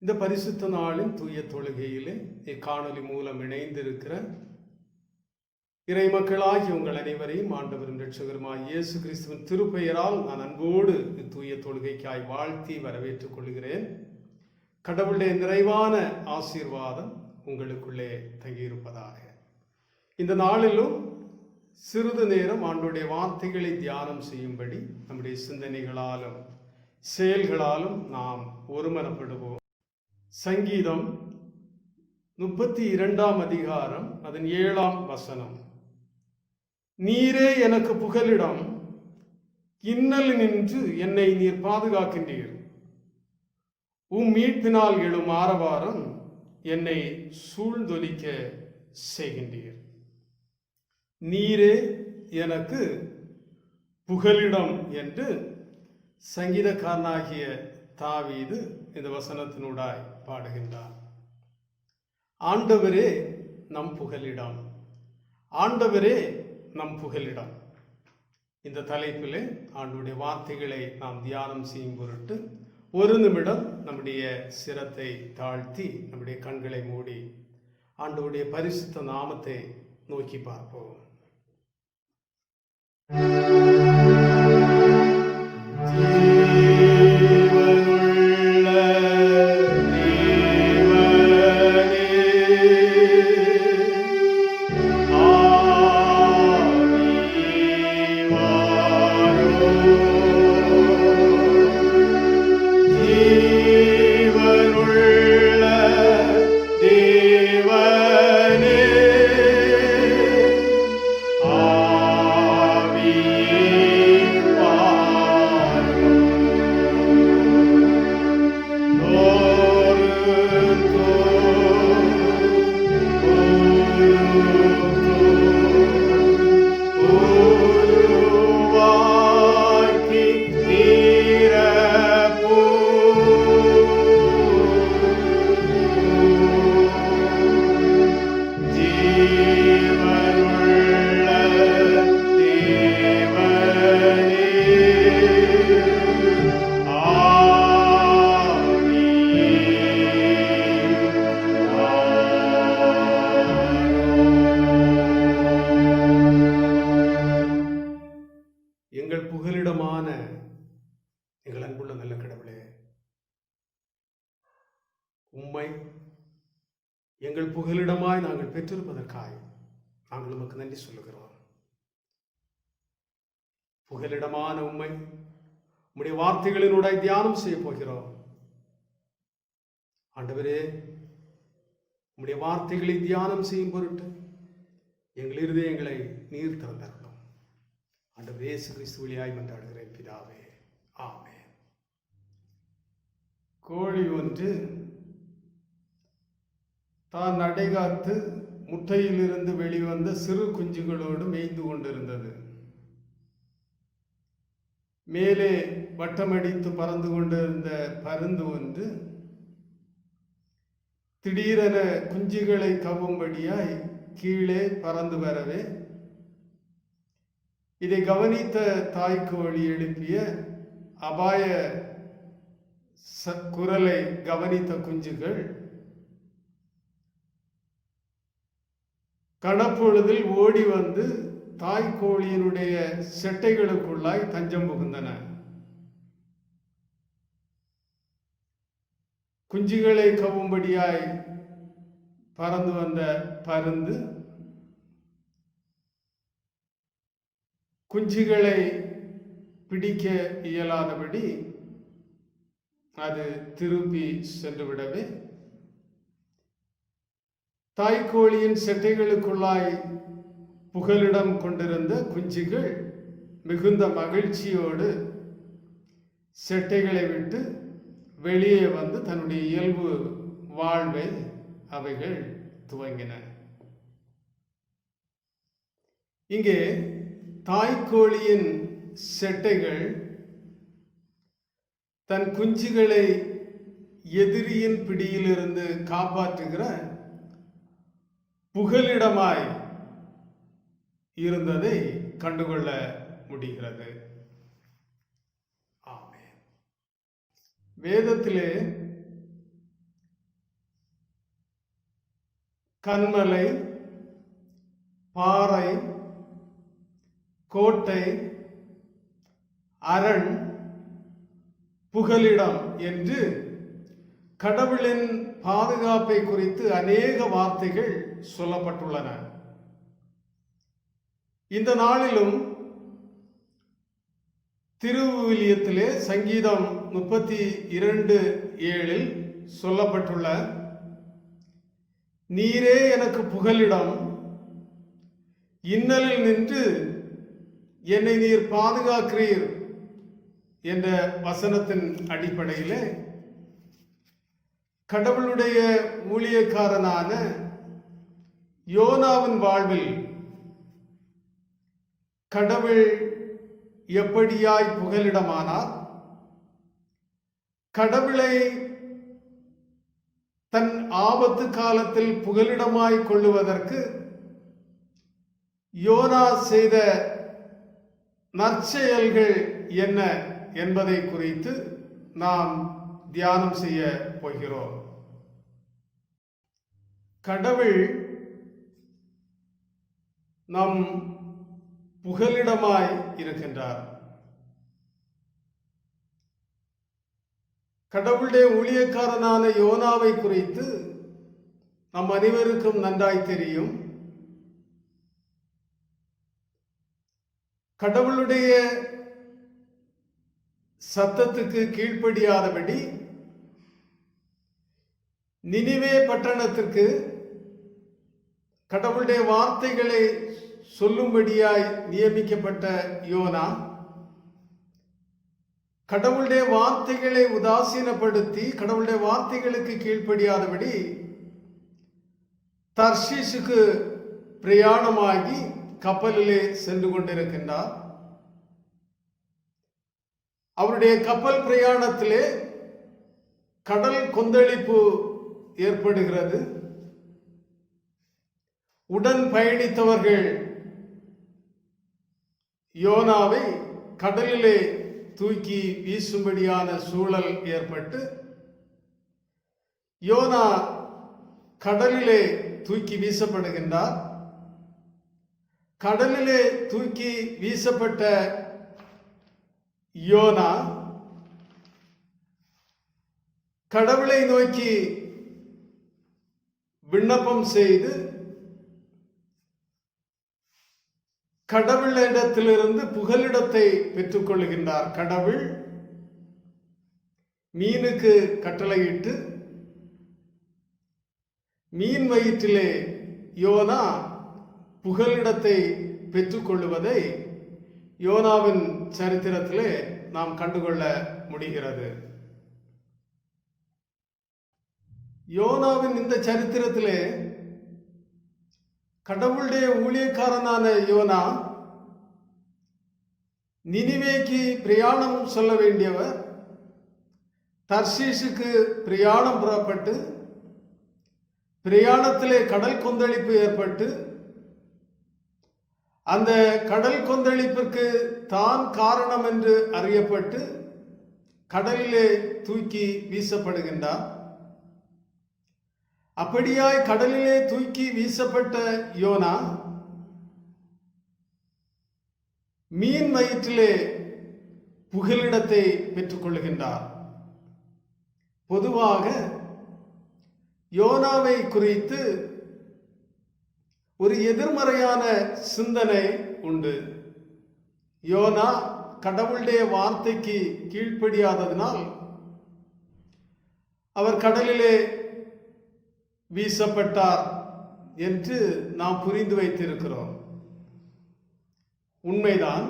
இந்த பரிசுத்த நாளின் தூய தொழுகையிலே இக்காணொலி மூலம் இணைந்திருக்கிற இறை மக்களாகிய உங்கள் அனைவரையும் ஆண்டவரும் இரட்சகருமாய் இயேசு கிறிஸ்துவின் திருப்பெயரால் நான் அன்போடு இத்தூய தொழுகைக்காய் வாழ்த்தி வரவேற்றுக் கொள்கிறேன். கடவுளுடைய நிறைவான ஆசீர்வாதம் உங்களுக்குள்ளே தங்கியிருப்பதாக. இந்த நாளிலும் சிறிது நேரம் ஆண்டவருடைய வார்த்தைகளை தியானம் செய்யும்படி நம்முடைய சிந்தனைகளாலும் செயல்களாலும் நாம் ஒருமனப்படுவோம். சங்கீதம் 32ஆம் அதிகாரம் அதன் 7ஆம் வசனம். நீரே எனக்கு புகலிடம், இன்னல் நின்று என்னை நீர் பாதுகாக்கின்றீர். மீட்பினால் எழும் ஆரவாரம் என்னை சூழ்ந்தொலிக்க செய்கின்றீர். நீரே எனக்கு புகலிடம் என்று சங்கீதக்காரனாகிய தாவீது இந்த வசனத்தினூடாய் பாடுகின்றார். ஆண்டவரே நம் புகலிடம், ஆண்டவரே நம் புகலிடம். இந்த தலைப்பிலே ஆண்டவருடைய வார்த்தைகளை நாம் தியானம் செய்யும் பொருட்டு ஒரு நிமிடம் நம்முடைய சிரத்தை தாழ்த்தி நம்முடைய கண்களை மூடி ஆண்டவருடைய பரிசுத்த நாமத்தை நோக்கி பார்ப்போம். புகலிடமான எங்கள் அன்புள்ள நல்ல கடவுளே, உம்மை எங்கள் புகலிடமாய் நாங்கள் பெற்றிருப்பதற்காய் நாங்கள் உமக்கு நன்றி சொல்லுகிறோம். புகலிடமான உம்மை உம்முடைய வார்த்தைகளினூடாய் தியானம் செய்ய போகிறோம். ஆண்டவரே, உம்முடைய வார்த்தைகளை தியானம் செய்யும் பொருட்டு எங்கள் இருதயங்களை நீர் திறந்தருளும். ஆண்டவர் இயேசு கிறிஸ்து வழியாய் மன்றாடுகிறேன் பிதாவே, ஆமென். கோழி ஒன்று தான் அடைகாத்து முட்டையிலிருந்து வெளிவந்த சிறு குஞ்சுகளோடு மேய்ந்து கொண்டிருந்தது. மேலே வட்டமடித்து பறந்து கொண்டிருந்த பருந்து ஒன்று திடீரென குஞ்சுகளை கவ்வும்படியாய் கீழே பறந்து வரவே, இதை கவனித்த தாய்க்கோழி எழுப்பிய அபாய குரலை கவனித்த குஞ்சுகள் கணப்பொழுதில் ஓடி வந்து தாய்க்கோழியினுடைய செட்டைகளுக்குள்ளாய் தஞ்சம் புகுந்தன. குஞ்சுகளை கவ்வும்படியாய் பறந்து வந்த பருந்து குஞ்சுகளை பிடிக்க இயலாதபடி அது திருப்பி சென்றுவிடவே, தாய்க்கோழியின் செட்டைகளுக்குள்ளாய் புகலிடம் கொண்டிருந்த குஞ்சுகள் மிகுந்த மகிழ்ச்சியோடு செட்டைகளை விட்டு வெளியே வந்து தன்னுடைய இயல்பு வாழ்வை அவைகள் துவங்கின. இங்கே தாய்க்கோழியின் செட்டைகள் தன் குஞ்சுகளை எதிரியின் பிடியிலிருந்து காப்பாற்றுகிற புகலிடமாய் இருந்ததை கண்டுகொள்ள முடிகிறது. ஆமென். வேதத்திலே கன்மலை, பாறை, கோட்டை, அரண், புகலிடம் என்று கடவுளின் பாதுகாப்பை குறித்து அநேக வார்த்தைகள் சொல்லப்பட்டுள்ளன. இந்த நாளிலும் திருவிவிலியத்திலே சங்கீதம் 32:7 சொல்லப்பட்டுள்ள நீரே எனக்கு புகலிடம், இன்னலில் நின்று என்னை நீர் பாதுகாக்கிறீர் என்ற வசனத்தின் அடிப்படையிலே கடவுளுடைய ஊழியக்காரனான யோனாவின் வாழ்வில் கடவுள் எப்படியாய் புகலிடமானார், கடவுளை தன் ஆபத்து காலத்தில் புகலிடமாய் கொள்ளுவதற்கு யோனா செய்த நற்செயல்கள் என்ன என்பதை குறித்து நாம் தியானம் செய்ய போகிறோம். கடவுள் நம் புகலிடமாய் இருக்கின்றார். கடவுளுடைய ஊழியக்காரனான யோனாவை குறித்து நம் அனைவருக்கும் நன்றாய் தெரியும். கடவுளுடைய சத்தத்துக்கு கீழ்ப்படியாதபடி நினிவே பட்டணத்திற்கு கடவுளுடைய வார்த்தைகளை சொல்லும்படியாய் நியமிக்கப்பட்ட யோனா கடவுளுடைய வார்த்தைகளை உதாசீனப்படுத்தி கடவுளுடைய வார்த்தைகளுக்கு கீழ்ப்படியாதபடி தர்ஷீஷுக்கு பிரயாணமாகி கப்பலிலே சென்று கொண்டிருக்கின்றார். அவருடைய கப்பல் பிரயாணத்திலே கடல் கொந்தளிப்பு ஏற்படுகிறது. உடன் பயணித்தவர்கள் யோனாவை கடலிலே தூக்கி வீசும்படியான சூழல் ஏற்பட்டு யோனா கடலிலே தூக்கி வீசப்படுகின்றார். கடலிலே தூக்கி வீசப்பட்ட யோனா கடவுளை நோக்கி விண்ணப்பம் செய்து கடவுளிடத்திலிருந்து புகலிடத்தை பெற்றுக் கொள்கின்றார். கடவுள் மீனுக்கு கட்டளையிட்டு மீன் வயிற்றிலே யோனா புகலிடத்தை பெற்றுக்கொள்வதை யோனாவின் சரித்திரத்திலே நாம் கண்டுகொள்ள முடிகிறது. யோனாவின் இந்த சரித்திரத்திலே கடவுளுடைய ஊழியக்காரனான யோனா நினிவேக்கு பிரயாணம் சொல்ல வேண்டியவர் தர்சீசுக்கு பிரயாணம் புறப்பட்டு பிரயாணத்திலே கடல் கொந்தளிப்பு ஏற்பட்டு அந்த கடல் கொந்தளிப்பிற்கு தான் காரணம் என்று அறியப்பட்டு கடலிலே தூக்கி வீசப்படுகின்றார். அப்படியாய் கடலிலே தூக்கி வீசப்பட்ட யோனா மீன் வயிற்றிலே புகலிடத்தை பெற்றுக் கொள்கின்றார். பொதுவாக யோனாவை குறித்து ஒரு எதிர்மறையான சிந்தனை உண்டு. யோனா கடவுளுடைய வார்த்தைக்கு கீழ்ப்படியாததினால் அவர் கடலிலே வீசப்பட்டார் என்று நாம் புரிந்து வைத்திருக்கிறோம். உண்மைதான்.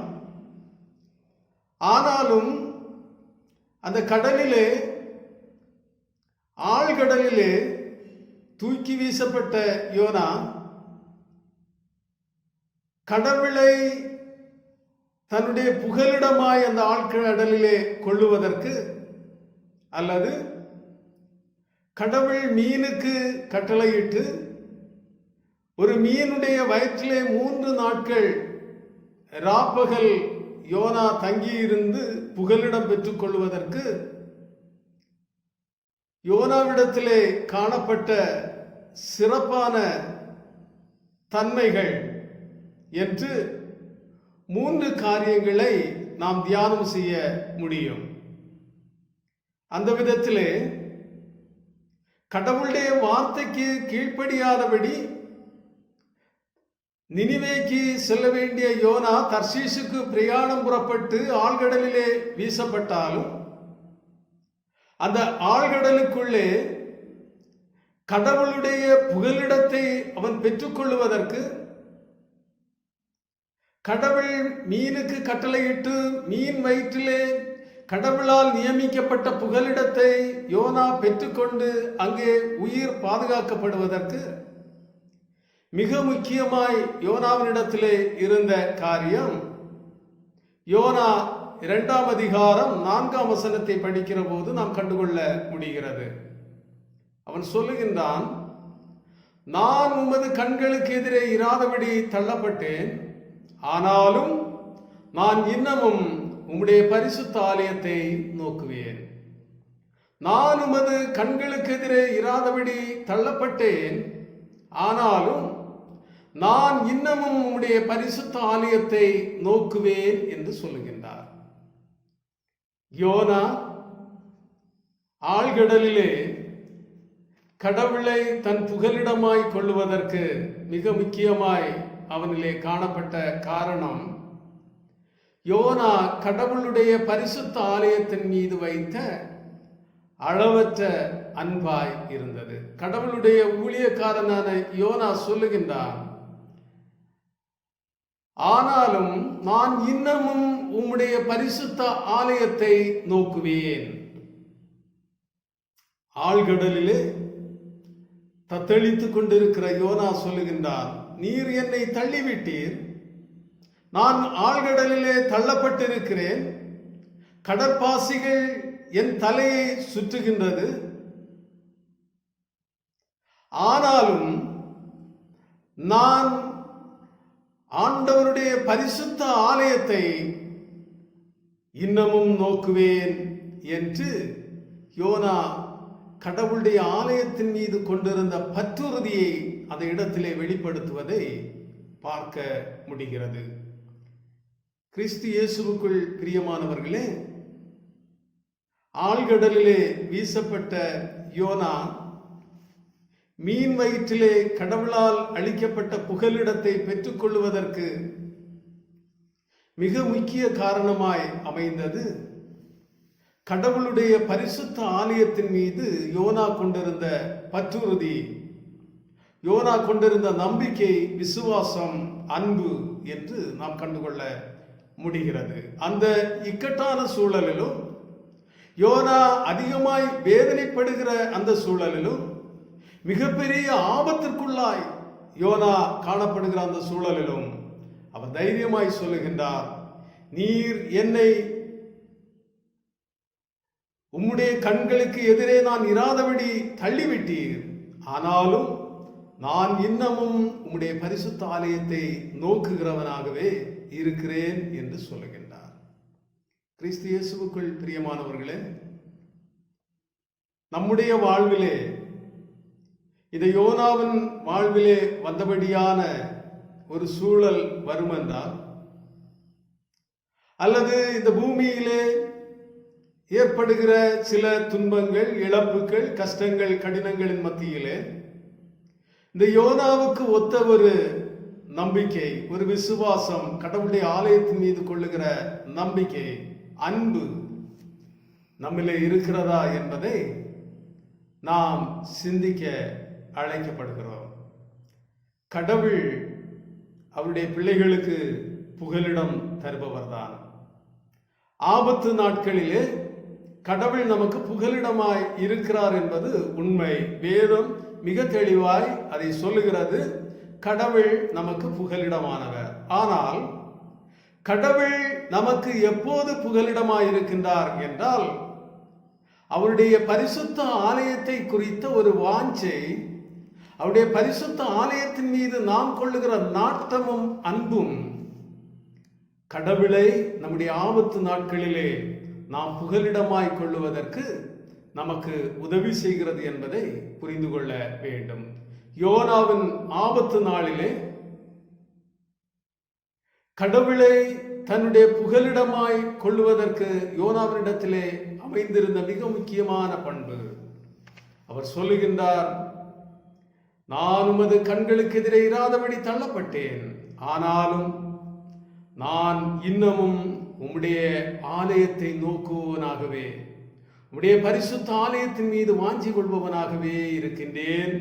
ஆனாலும் அந்த கடலிலே ஆழ்கடலிலே தூக்கி வீசப்பட்ட யோனா கடவுளை தன்னுடைய புகலிடமாய் அந்த ஆழ்கடலிலே கொள்ளுவதற்கு அல்லது கடவுள் மீனுக்கு கட்டளையிட்டு ஒரு மீனுடைய வயிற்றிலே 3 நாட்கள் ராப்பகல் யோனா தங்கியிருந்து புகலிடம் பெற்றுக் கொள்வதற்கு யோனாவிடத்திலே காணப்பட்ட சிறப்பான தன்மைகள் என்று 3 காரியங்களை நாம் தியானம் செய்ய முடியும். அந்த விதத்திலே கடவுளுடைய வார்த்தைக்கு கீழ்ப்படியாதபடி நினிவேக்கு செல்ல வேண்டிய யோனா தர்சீசுக்கு பிரயாணம் புறப்பட்டு ஆழ்கடலிலே வீசப்பட்டாலும் அந்த ஆழ்கடலுக்குள்ளே கடவுளுடைய புகலிடத்தை அவன் பெற்றுக்கொள்வதற்கு கடவுள் மீனுக்கு கட்டளையிட்டு மீன் வயிற்றிலே கடவுளால் நியமிக்கப்பட்ட புகலிடத்தை யோனா பெற்றுக்கொண்டு அங்கே உயிர் பாதுகாக்கப்படுவதற்கு மிக முக்கியமாய் யோனாவினிடத்திலே இருந்த காரியம், யோனா 2ஆம் அதிகாரம் 4ஆம் வசனத்தை படிக்கிற போது நாம் கண்டுகொள்ள முடிகிறது. அவன் சொல்லுகின்றான், நான் உமது கண்களுக்கு எதிரே இராதபடி தள்ளப்பட்டேன், ஆனாலும் நான் இன்னமும் உம்முடைய பரிசுத்த ஆலயத்தை நோக்குவேன். நான் உமது கண்களுக்கு எதிரே இராதபடி தள்ளப்பட்டேன், ஆனாலும் நான் இன்னமும் உம்முடைய பரிசுத்த ஆலயத்தை நோக்குவேன் என்று சொல்லுகின்றார். யோனா ஆழ்கடலிலே கடவுளை தன் புகலிடமாய் கொள்ளுவதற்கு மிக முக்கியமாய் அவனிலே காணப்பட்ட காரணம், யோனா கடவுளுடைய பரிசுத்த ஆலயத்தின் மீது வைத்த அளவற்ற அன்பாய் இருந்தது. கடவுளுடைய ஊழியக்காரனான யோனா சொல்லுகின்றான், ஆனாலும் நான் இன்னமும் உம்முடைய பரிசுத்த ஆலயத்தை நோக்குவேன். ஆழ்கடலிலே தத்தளித்துக் கொண்டிருக்கிற யோனா சொல்லுகின்றான், நீர் என்னை தள்ளிவிட்டீர், நான் ஆழ்கடலிலே தள்ளப்பட்டிருக்கிறேன், கடற்பாசிகள் என் தலையை சுற்றுகின்றது, ஆனாலும் நான் ஆண்டவருடைய பரிசுத்த ஆலயத்தை இன்னமும் நோக்குவேன் என்று யோனா கடவுளுடைய ஆலயத்தின் மீது கொண்டிருந்த பற்றுறுதியை அந்த இடத்திலே வெளிப்படுத்துவதை பார்க்க முடிகிறது. கிறிஸ்து இயேசுவுக்குள் பிரியமானவர்களே, ஆழ்கடலிலே வீசப்பட்ட யோனா மீன் வயிற்றிலே கடவுளால் அளிக்கப்பட்ட புகலிடத்தை பெற்றுக்கொள்வதற்கு மிக முக்கிய காரணமாய் அமைந்தது கடவுளுடைய பரிசுத்த ஆலயத்தின் மீது யோனா கொண்டிருந்த பற்றுறுதி, யோனா கொண்டிருந்த நம்பிக்கை, விசுவாசம், அன்பு என்று நாம் கண்டுகொள்ள முடிகிறது. அந்த இக்கட்டான சூழலிலும், யோனா அதிகமாய் வேதனைப்படுகிற அந்த சூழலிலும், மிகப்பெரிய ஆபத்திற்குள்ளாய் யோனா காணப்படுகிற அந்த சூழலிலும் அவர் தைரியமாய் சொல்லுகின்றார், நீர் என்னை உம்முடைய கண்களுக்கு எதிரே நான் இராதபடி தள்ளிவிட்டீர், ஆனாலும் நான் இன்னமும் உம்முடைய பரிசுத்த ஆலயத்தை நோக்குகிறவனாகவே இருக்கிறேன் என்று சொல்லுகின்றார். கிறிஸ்து இயேசுவுக்குள் பிரியமானவர்களே, நம்முடைய வாழ்விலே இந்த யோனாவின் வாழ்விலே வந்தபடியான ஒரு சூழல் வரும் என்றால், அல்லது இந்த பூமியிலே ஏற்படுகிற சில துன்பங்கள், இழப்புகள், கஷ்டங்கள், கடினங்களின் மத்தியிலே இந்த யோனாவுக்கு ஒத்த ஒரு நம்பிக்கை, ஒரு விசுவாசம், கடவுளுடைய ஆலயத்தின் மீது கொள்ளுகிற நம்பிக்கை, அன்பு நம்மிலே இருக்கிறதா என்பதை நாம் சிந்திக்க அழைக்கப்படுகிறோம். கடவுள் அவருடைய பிள்ளைகளுக்கு புகலிடம் தருபவர்தான். ஆபத்து நாட்களிலே கடவுள் நமக்கு புகலிடமாய் இருக்கிறார் என்பது உண்மை. வேதம் மிக தெளிவாய் அதை சொல்லுகிறது. கடவுள் நமக்கு புகலிடமானவர். ஆனால் கடவுள் நமக்கு எப்போது புகலிடமாய் இருக்கின்றார் என்றால், அவருடைய பரிசுத்த ஆலயத்தை குறித்த ஒரு வாஞ்சை, அவருடைய பரிசுத்த ஆலயத்தின் மீது நாம் கொள்ளுகிற நாட்டமும் அன்பும் கடவுளை நம்முடைய ஆபத்து நாட்களிலே நாம் புகலிடமாய் கொள்ளுவதற்கு நமக்கு உதவி செய்கிறது என்பதை புரிந்து கொள்ள வேண்டும். யோனாவின் ஆபத்து நாளிலே கடவுளை தன்னுடைய புகலிடமாய் கொள்ளுவதற்கு யோனாவினிடத்திலே அமைந்திருந்த மிக முக்கியமான பண்பு, அவர் சொல்லுகின்றார், நான் உமது கண்களுக்கு எதிரே இராதபடி தள்ளப்பட்டேன், ஆனாலும் நான் இன்னமும் உம்முடைய ஆலயத்தை நோக்குவனாகவே, உம்முடைய பரிசுத்த ஆலயத்தின் மீது வாஞ்சி கொள்பவனாகவே இருக்கின்றேன்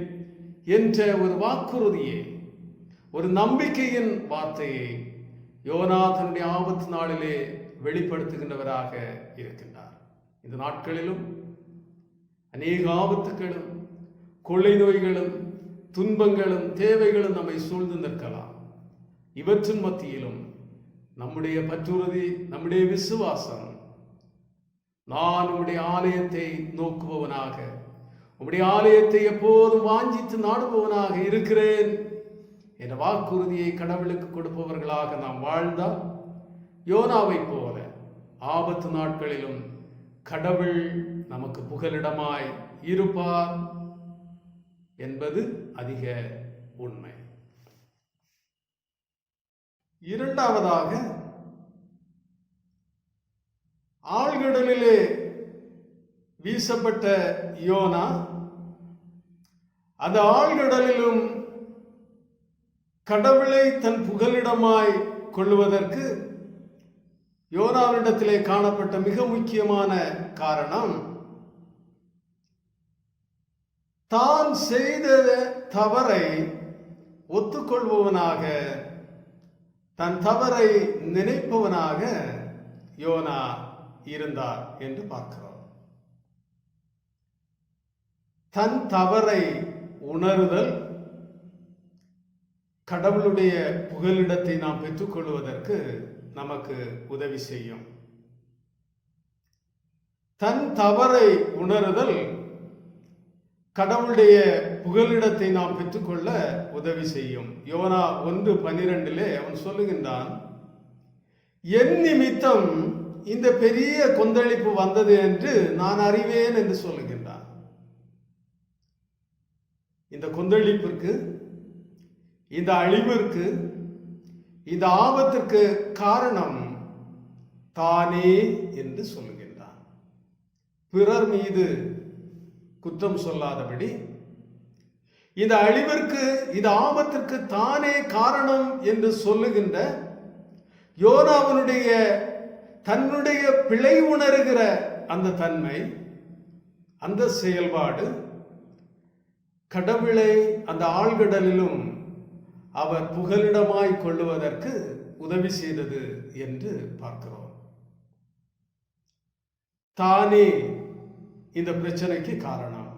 என்ற ஒரு வாக்குறுதியை, ஒரு நம்பிக்கையின் வார்த்தையை யோனா தன்னுடைய ஆபத்து நாளிலே வெளிப்படுத்துகின்றவராக இருக்கின்றார். இந்த நாட்களிலும் அநேக ஆபத்துகளும், கொள்ளை நோய்களும், துன்பங்களும், தேவைகளும் நம்மை சூழ்ந்து நிற்கலாம். இவற்றின் மத்தியிலும் நம்முடைய பற்றுறுதி, நம்முடைய விசுவாசம், நான் உம்முடைய ஆலயத்தை நோக்குபவனாக, உம்முடைய ஆலயத்தை எப்போதும் வாஞ்சித்து நாடுபவனாக இருக்கிறேன் என்ற வாக்குறுதியை கடவுளுக்கு கொடுப்பவர்களாக நாம் வாழ்ந்தால், யோனாவை போல ஆபத்து நாட்களிலும் கடவுள் நமக்கு புகலிடமாய் இருப்பார் என்பது அதிக உண்மை. இரண்டாவதாக, ஆழ்கடலிலே வீசப்பட்ட யோனா அந்த ஆழ்கடலிலும் கடவுளை தன் புகலிடமாய் கொள்ளுவதற்கு யோனாவினிடத்திலே காணப்பட்ட மிக முக்கியமான காரணம், தான் செய்த தவறை ஒத்துக்கொள்பவனாக, தன் தவறை நினைப்பவனாக யோனா இருந்தார் என்று பார்க்கிறோம். தன் தவறை உணர்தல் கடவுளுடைய புகலிடத்தை நாம் பெற்றுக்கொள்வதற்கு நமக்கு உதவி செய்யும். தன் தவறை உணர்தல் கடவுளுடைய புகலிடத்தை நாம் பெற்றுக்கொள்ள உதவி செய்யும். யோனா 1:12 அவன் சொல்லுகின்றான், என் நிமித்தம் இந்த பெரிய கொந்தளிப்பு வந்தது என்று நான் அறிவேன் என்று சொல்லுகின்றான். இந்த கொந்தளிப்பிற்கு, இந்த அழிவிற்கு, இந்த ஆபத்திற்கு காரணம் தானே என்று சொல்லுகின்றான். பிறர் மீது குற்றம் சொல்லாதபடி இந்த அழிவிற்கு, இந்த ஆபத்திற்கு தானே காரணம் என்று சொல்லுகின்ற யோனாவினுடைய தன்னுடைய பிழை உணர்கிற அந்த தன்மை, அந்த செயல்பாடு கடவுளை அந்த ஆழ்கடலிலும் அவர் புகலிடமாய் கொள்ளுவதற்கு உதவி செய்தது என்று பார்க்கிறோம். தானே இந்த பிரச்சனைக்கு காரணம்,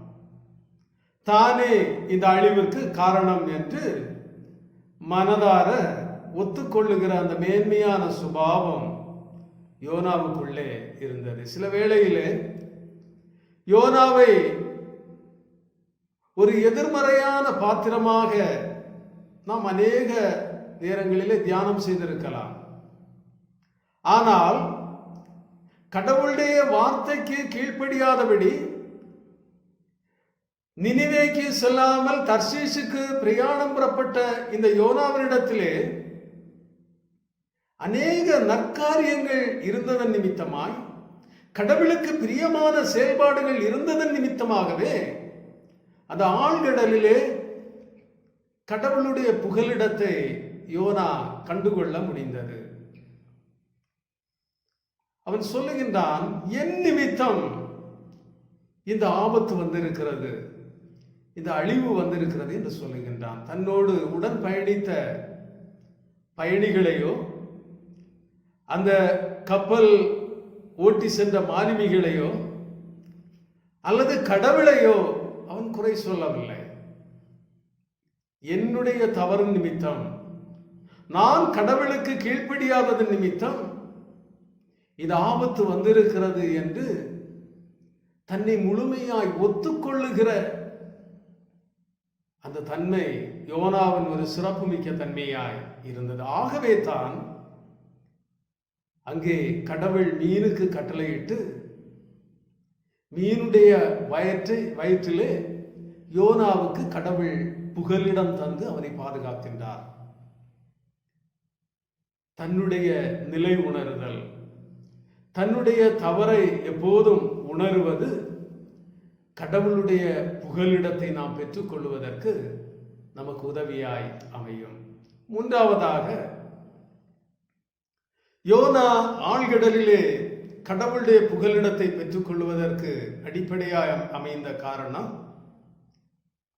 தானே இந்த அழிவுக்கு காரணம் என்று மனதார ஒத்துக்கொள்ளுகிற அந்த மேன்மையான சுபாவம் யோனாவுக்குள்ளே இருந்தது. சில வேளையிலே யோனாவை ஒரு எதிர்மறையான பாத்திரமாக நாம் அநேக நேரங்களிலே தியானம் செய்திருக்கலாம். ஆனால் கடவுளுடைய வார்த்தைக்கு கீழ்ப்படியாதபடி நினிவேக்கு செல்லாமல் தர்சீசுக்கு பிரயாணம் புறப்பட்ட இந்த யோனாவினிடத்திலே அநேக நற்காரியங்கள் இருந்ததன் நிமித்தமாய், கடவுளுக்கு பிரியமான செயல்பாடுகள் இருந்ததன் நிமித்தமாகவே அந்த ஆழ்கடலிலே கடவுளுடைய புகலிடத்தை யோனா கண்டுகொள்ள முடிந்தது. அவன் சொல்லுகின்றான், என் நிமித்தம் இந்த ஆபத்து வந்திருக்கிறது, இந்த அழிவு வந்திருக்கிறது என்று சொல்லுகின்றான். தன்னோடு உடன் பயணித்த பயணிகளையோ அந்த கப்பல் ஓட்டி சென்ற மாலுமிகளையோ அல்லது கடவுளையோ அவன் குறை சொல்லவில்லை. என்னுடைய தவறு நிமித்தம், நான் கடவுளுக்கு கீழ்ப்படியாததன் நிமித்தம் இது ஆபத்து வந்திருக்கிறது என்று தன்னை முழுமையாய் ஒத்துக்கொள்ளுகிற அந்த தன்மை யோனாவின் ஒரு சிறப்புமிக்க தன்மையாய் இருந்தது. ஆகவே தான் அங்கே கடவுள் மீனுக்கு கட்டளையிட்டு மீனுடைய வயிற்றிலே யோனாவுக்கு கடவுள் புகலிடம் தந்து அவனை பாதுகாக்கின்றார். தன்னுடைய நிலை உணர்தல், தன்னுடைய தவறை எப்போதும் உணர்வது கடவுளுடைய புகலிடத்தை நாம் பெற்றுக்கொள்வதற்கு நமக்கு உதவியாய் அமையும். மூன்றாவதாக, யோனா ஆழ்கடலிலே கடவுளுடைய புகலிடத்தை பெற்றுக்கொள்வதற்கு அடிப்படையாய் அமைந்த காரணம்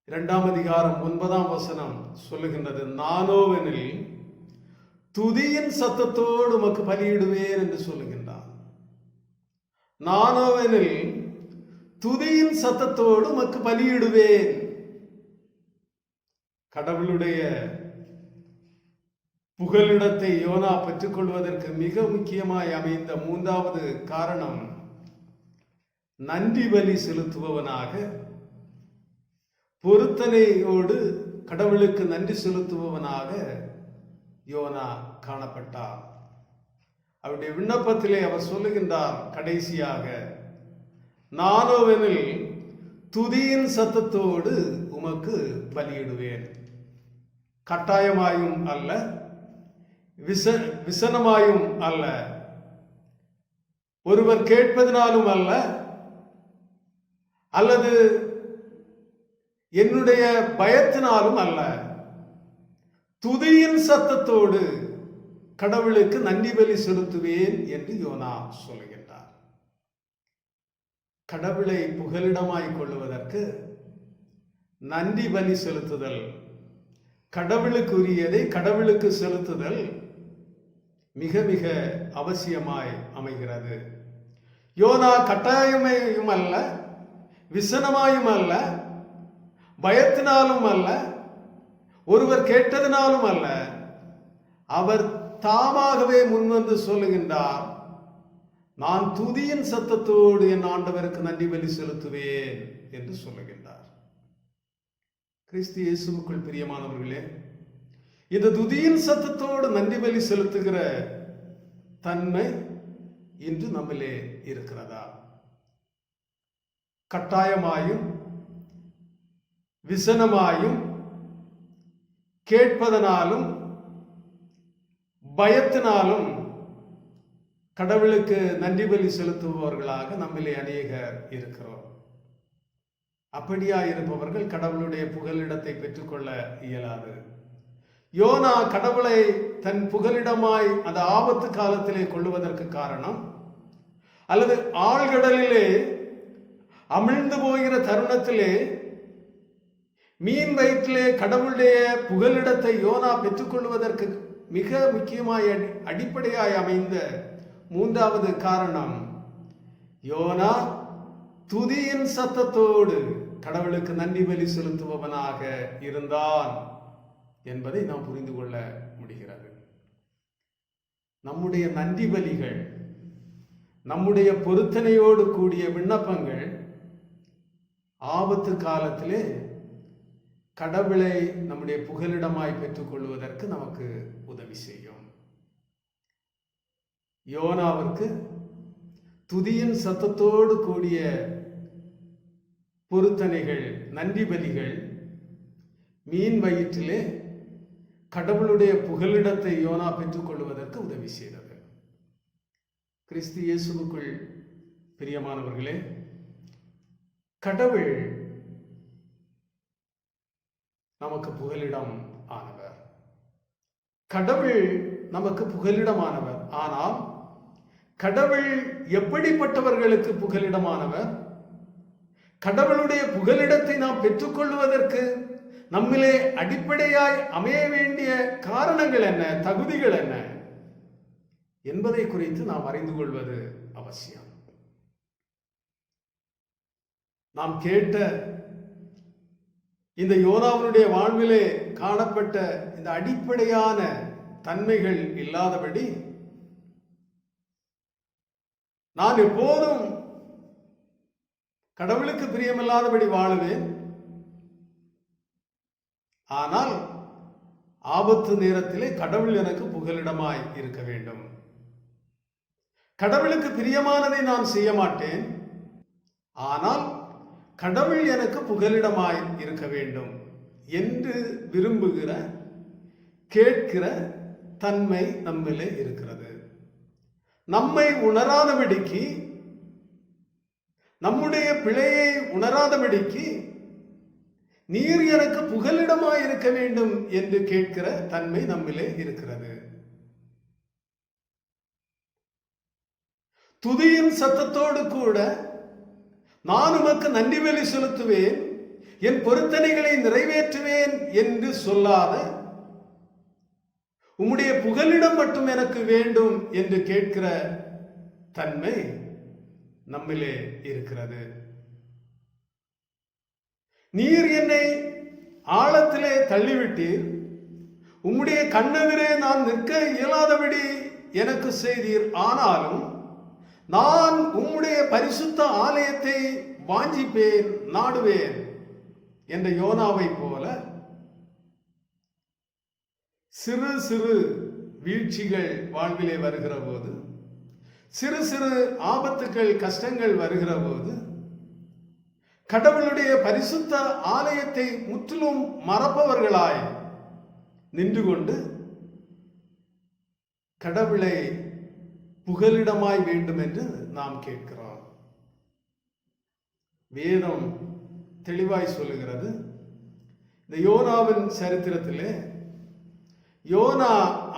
2ஆம் அதிகாரம் 9ஆம் வசனம் சொல்லுகின்றது, நானோவெனில் துதியின் சத்தத்தோடு உமக்கு பலியிடுவேன் என்று சொல்லுகின்றான். நானோவெனில் துதியின் சத்தத்தோடு உமக்கு பலியிடுவேன். கடவுளுடைய புகலிடத்தை யோனா பெற்றுக்கொள்வதற்கு மிக முக்கியமாய் அமைந்த மூன்றாவது காரணம், நன்றி பலி செலுத்துபவனாக, பொருத்தனையோடு கடவுளுக்கு நன்றி செலுத்துபவனாக யோனா காணப்பட்டார். அவருடைய விண்ணப்பத்திலே அவர் சொல்லுகின்றார் கடைசியாக, நானோவெனில் துதியின் சத்தத்தோடு உமக்கு பலியிடுவேன். கட்டாயமாயும் அல்ல, விசனமாயும் அல்ல, ஒருவர் கேட்பதனாலும் அல்ல, அல்லது என்னுடைய பயத்தினாலும் அல்ல, துதியின் சத்தத்தோடு கடவுளுக்கு நன்றி பலி செலுத்துவேன் என்று யோனா சொல்லுகின்றார். கடவுளை புகலிடமாய் கொள்ளுவதற்கு நன்றி பலி செலுத்துதல், கடவுளுக்குரியதை கடவுளுக்கு செலுத்துதல் மிக மிக அவசியமாய் அமைகிறது. யோனா கட்டாயமாயும் அல்ல, விசனமாயும் அல்ல, பயத்தினாலும் அல்ல, ஒருவர் கேட்டதினாலும் அல்ல, அவர் தாமாகவே முன்வந்து சொல்லுகின்றார், நான் துதியின் சத்தத்தோடு என் ஆண்டவருக்கு நன்றி பலி செலுத்துவேன் என்று சொல்லுகின்றார். கிறிஸ்து இயேசுவுக்குள் பிரியமானவர்களே, இந்த துதியின் சத்தத்தோடு நன்றி பலி செலுத்துகிற தன்மை இன்று நம்மிலே இருக்கிறதா? கட்டாயமாயும் விசனமாயும் கேட்பதனாலும் பயத்தினாலும் கடவுளுக்கு நன்றி பலி செலுத்துபவர்களாக நம்மிலே அநேகர் இருக்கிறோம். அப்படியா இருப்பவர்கள் கடவுளுடைய புகலிடத்தை பெற்றுக்கொள்ள இயலாது. யோனா கடவுளை தன் புகலிடமாய் அந்த ஆபத்து காலத்திலே கொள்ளுவதற்கு காரணம், அல்லது ஆழ்கடலிலே அமிழ்ந்து போகிற தருணத்திலே மீன் வயிற்றிலே கடவுளுடைய புகலிடத்தை யோனா பெற்றுக்கொள்வதற்கு மிக முக்கியமாய் அடிப்படையாய் அமைந்த மூன்றாவது காரணம், யோனா துதியின் சத்தத்தோடு கடவுளுக்கு நன்றி பலி செலுத்துபவனாக இருந்தான் என்பதை நாம் புரிந்து கொள்ள முடிகிறது. நம்முடைய நன்றி பலிகள், நம்முடைய பொருத்தனையோடு கூடிய விண்ணப்பங்கள் ஆபத்து காலத்திலே கடவுளை நம்முடைய புகலிடமாய் பெற்றுக்கொள்வதற்கு நமக்கு உதவி செய்யும். யோனாவிற்கு துதியின் சத்தத்தோடு கூடிய பொருத்தனைகள், நன்றி பலிகள் மீன் வயிற்றிலே கடவுளுடைய புகலிடத்தை யோனா பெற்றுக்கொள்வதற்கு உதவி செய்தது. கிறிஸ்து இயேசுவுக்குள் பிரியமானவர்களே, கடவுள் நமக்கு புகலிடம் ஆனவர். கடவுள் நமக்கு புகலிடமானவர். ஆனால் கடவுள் எப்படிப்பட்டவர்களுக்கு புகலிடமானவர்? கடவுளுடைய புகலிடத்தை நாம் பெற்றுக்கொள்வதற்கு நம்மிலே அடிப்படையாய் அமைய வேண்டிய காரணங்கள் என்ன, தகுதிகள் என்ன என்பதை குறித்து நாம் அறிந்து கொள்வது அவசியம். நாம் கேட்ட இந்த யோனாவினுடைய வாழ்விலே காணப்பட்ட இந்த அடிப்படையான தன்மைகள் இல்லாதபடி நான் எப்போதும் கடவுளுக்கு பிரியமில்லாதபடி வாழுவேன், ஆனால் ஆபத்து நேரத்திலே கடவுள் எனக்கு புகலிடமாய் இருக்க வேண்டும், கடவுளுக்கு பிரியமானதை நான் செய்ய மாட்டேன், ஆனால் கடவுள் எனக்கு புகலிடமாய் இருக்க வேண்டும் என்று விரும்புகிற, கேட்கிற தன்மை நம்மிலே இருக்கிறது. நம்மை உணராதபடிக்கு, நம்முடைய பிழையை உணராதபடிக்கு நீர் எனக்கு புகலிடமாய் இருக்க வேண்டும் என்று கேட்கிற தன்மை நம்மிலே இருக்கிறது. துதியின் சத்தத்தோடு கூட நான் உமக்கு நன்றி பலி செலுத்துவேன், என் பொருத்தனைகளை நிறைவேற்றுவேன் என்று சொல்லாத, உம்முடைய புகலிடம் மட்டும் எனக்கு வேண்டும் என்று கேட்கிற தன்மை நம்மிலே இருக்கிறது. நீர் என்னை ஆழத்திலே தள்ளிவிட்டீர், உம்முடைய கண்ணெதிரே நான் நிற்க இயலாதபடி எனக்கு செய்தீர், ஆனாலும் நான் உம்முடைய பரிசுத்த ஆலயத்தை வாஞ்சிப்பேன், நாடுவேன் என்ற யோனாவை போல சிறு சிறு வீழ்ச்சிகள் வாழ்விலே வருகிற போது, சிறு சிறு ஆபத்துக்கள், கஷ்டங்கள் வருகிற போது கடவுளுடைய பரிசுத்த ஆலயத்தை முற்றிலும் மறப்பவர்களாய் நின்று கொண்டு கடவுளை புகலிடமாய் வேண்டும் என்று நாம் கேட்கிறோம். வேதம் தெளிவாய் சொல்லுகிறது. இந்த யோனாவின் சரித்திரத்திலே யோனா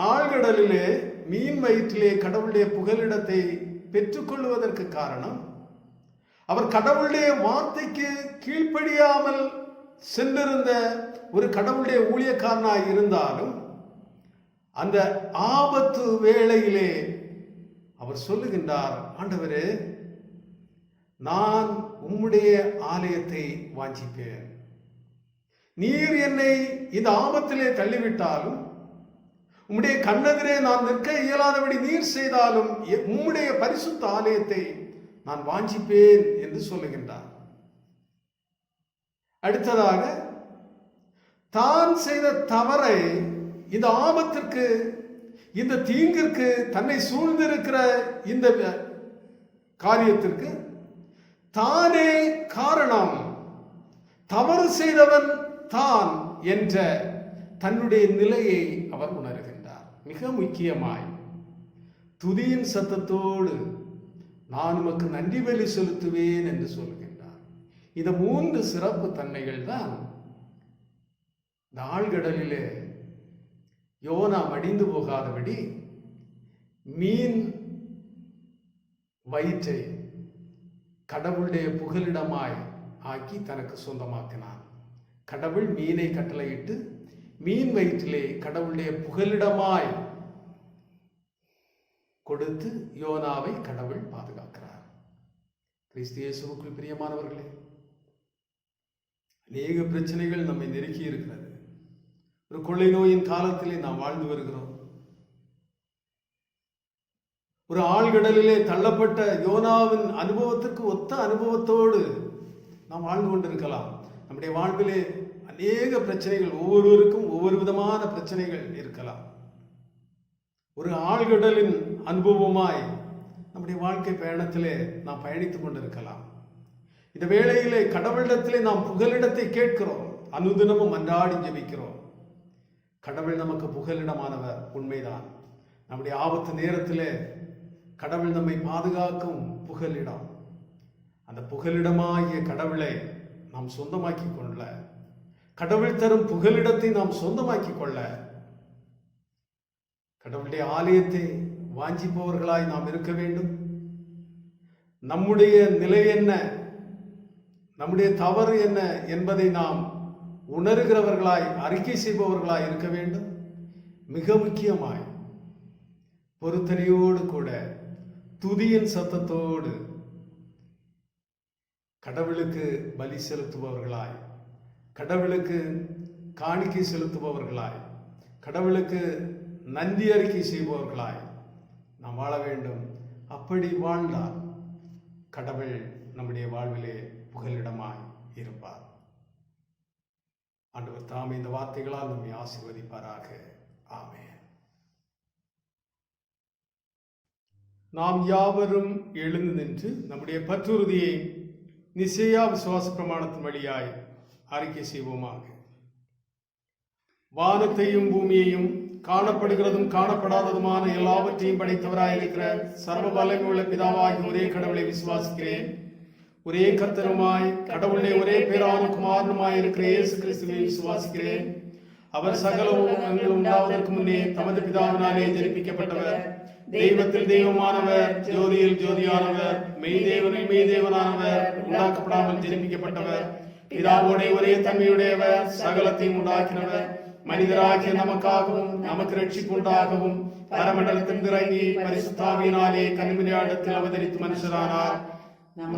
ஆழ்கடலிலே மீன் வயிற்றிலே கடவுளுடைய புகலிடத்தை பெற்றுக்கொள்வதற்கு காரணம், அவர் கடவுளுடைய வார்த்தைக்கு கீழ்ப்படியாமல் சென்றிருந்த ஒரு கடவுளுடைய ஊழியக்காரனாய் இருந்தாலும், அந்த ஆபத்து வேளையிலே அவர் சொல்லுகின்றார், ஆண்டவரே, நான் உம்முடைய ஆலயத்தை வாஞ்சிப்பேன், நீர் என்னை இந்த ஆபத்திலே தள்ளிவிட்டாலும், உம்முடைய கண்ணெதிரே நான் நிற்க இயலாதபடி நீர் செய்தாலும் உம்முடைய பரிசுத்த ஆலயத்தை நான் வாஞ்சிப்பேன் என்று சொல்லுகின்றார். அடுத்ததாக, தான் செய்த தவறை, இந்த ஆபத்திற்கு, இந்த தீங்கிற்கு, தன்னை சூழ்ந்திருக்கிற இந்த காரியத்திற்கு தானே காரணம், தவறு செய்தவன் தான் என்ற தன்னுடைய நிலையை அவர் உணர்கின்றார். மிக முக்கியமாய் துதியின் சத்தத்தோடு நான் உமக்கு நன்றி பலி செலுத்துவேன் என்று சொல்கின்றார். இந்த 3 சிறப்பு தன்மைகள் தான் இந்த ஆழ்கடலிலே யோனா மடிந்து போகாதபடி மீன் வயிற்றை கடவுளுடைய புகலிடமாய் ஆக்கி தனக்கு சொந்தமாக்கினான். கடவுள் மீனை கட்டளையிட்டு மீன் வயிற்றிலே கடவுளுடைய புகலிடமாய் கொடுத்து யோனாவை கடவுள் பாதுகாக்கிறார். கிறிஸ்து இயேசுவுக்குள் பிரியமானவர்களே, அநேக பிரச்சனைகள் நம்மை நெருக்கி இருக்கிறது. ஒரு கொள்ளை நோயின் காலத்திலே நாம் வாழ்ந்து வருகிறோம். ஒரு ஆழ்கடலிலே தள்ளப்பட்ட யோனாவின் அனுபவத்திற்கு ஒத்த அனுபவத்தோடு நாம் வாழ்ந்து கொண்டிருக்கலாம். நம்முடைய வாழ்விலே அநேக பிரச்சனைகள், ஒவ்வொருவருக்கும் ஒவ்வொரு விதமான பிரச்சனைகள் இருக்கலாம். ஒரு ஆழ்கடலின் அனுபவமாய் நம்முடைய வாழ்க்கை பயணத்திலே நாம் பயணித்துக் கொண்டிருக்கலாம். இந்த வேளையிலே கடவுளிடத்திலே நாம் புகலிடத்தை கேட்கிறோம், அனுதினமும் அன்றாடி ஜெபிக்கிறோம். கடவுள் நமக்கு புகலிடமானவர், உண்மைதான். நம்முடைய ஆபத்து நேரத்திலே கடவுள் நம்மை பாதுகாக்கும் புகலிடம். அந்த புகலிடமாகிய கடவுளை நாம் சொந்தமாக்கி கொள்ள, கடவுள் தரும் புகலிடத்தை நாம் சொந்தமாக்கி கொள்ள, கடவுளுடைய ஆலயத்தை வாஞ்சிப்பவர்களாய் நாம் இருக்க வேண்டும். நம்முடைய நிலை என்ன, நம்முடைய தவறு என்ன என்பதை நாம் உணர்கிறவர்களாய், அறிக்கை செய்பவர்களாய் இருக்க வேண்டும். மிக முக்கியமாய் பொருத்தனையோடு கூட துதியின் சத்தத்தோடு கடவுளுக்கு பலி செலுத்துபவர்களாய், கடவுளுக்கு காணிக்கை செலுத்துபவர்களாய், கடவுளுக்கு நன்றி அறிக்கை செய்பவர்களாய் நாம் வாழ வேண்டும். அப்படி வாழ்ந்தால் கடவுள் நம்முடைய வாழ்விலே புகலிடமாய் இருப்பார். ஆண்டவர் தாமே இந்த வார்த்தைகளால் நம்மை ஆசீர்வதிப்பாராக. ஆமென். நாம் யாவரும் எழுந்து நின்று நம்முடைய பற்றுறுதியை நிசேயா விசுவாச பிரமாணத்தின் வழியாய் அறிக்கை செய்வோமாக. வானத்தையும் பூமியையும் காணப்படுகிறதும் காணப்படாததுமான எல்லாவற்றையும் படைத்தவராயிருக்கிற சர்வ வல்லமையுள்ள பிதாவாகிய ஒரே கடவுளை விசுவாசிக்கிறேன். ஒரே கர்த்தருமாய் கடவுளுடைய ஒரே பேரான குமாரனுமாய் இருக்கிற இயேசு கிறிஸ்துவை விசுவாசிக்கிறேன். அவர் சகல உலகங்கள் உண்டாவதற்கு முன்னே தமது பிதாவினாலே ஜெனிப்பிக்கப்பட்டவர், தெய்வத்தில் தெய்வமானவர், ஜோதியில் ஜோதியானவர், மெய்தேவனில் மெய்தேவனானவர், உண்டாக்கப்படாமல் ஜெனிப்பிக்கப்பட்டவர், பிதாவோட ஒரே தன்மையுடையவர், சகலத்தையும் உண்டாக்கினவர், மனிதராகிய நமக்காகவும் நமக்கு ரட்சிப்பு உண்டாகவும் பரமண்டலத்தில் இறங்கி பரிசுத்தாவியினாலே கன்னிமரியாளிடத்தில் அவதரித்து மனுஷரானார்.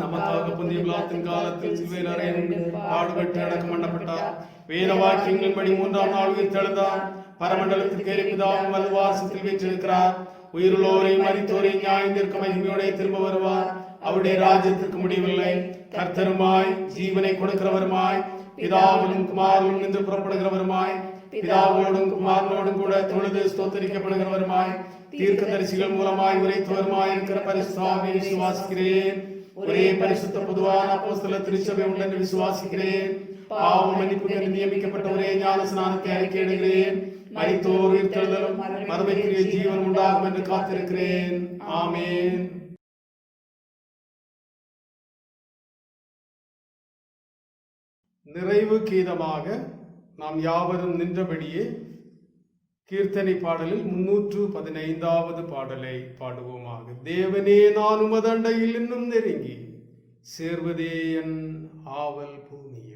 நமக்காக புதிய பிலாத்தின் காலத்தில் சிலுவையில் அறையுண்டு பாடுபட்டு அடக்கம் பண்ணப்பட்டார். வேத வாக்கியங்களின்படி 3ஆம் நாள் உயிர்த்தெழுந்தார். பரமண்டலத்திற்கு ஏறி பிதாவும் வலதுபார்சத்தில் வீற்றிருக்கிறார். உயிருள்ளோரையும் மரித்தோரையும் நியாயத்திற்கு மகிமையோட திரும்ப வருவார். அவருடைய ராஜ்யத்திற்கு முடிவில்லை. கர்த்தருமாய் ஜீவனை கொடுக்கிறவருமாய் பிதாவிலும் குமாரனும் நின்று புறப்படுகிறவருமாய் பிதாவோடும் குமாரனோடும் கூட தொழுது ஸ்தோத்தரிக்கப்படுகிறவருமாய் தீர்க்கதரிசிகள் மூலமாய் உரைத்தவருமாய் இருக்கிற பரிசுத்தாவியை விசுவாசிக்கிறேன். ஒரே பரிசுத்த பொதுவான அப்போஸ்தல திருச்சபை உண்டு என்று விசுவாசிக்கிறேன். பாவ மன்னிப்புக்கு நியமிக்கப்பட்ட ஒரே ஞான ஸ்நானத்தை அறிக்கையிடுகிறேன். மரித்தோர் உயிர்த்தெழுதலும் மறுமைக்குரிய ஜீவன் உண்டாகும் என்று காத்திருக்கிறேன். ஆமென். நிறைவு கீதமாக நாம் யாவரும் நின்றபடியே கீர்த்தனை பாடலில் 315வது பாடலை பாடுவோமாக. தேவனே நான் உமது அண்டையில் இன்னும் நெருங்கி சேர்வதே என் ஆவல் பூமியில்.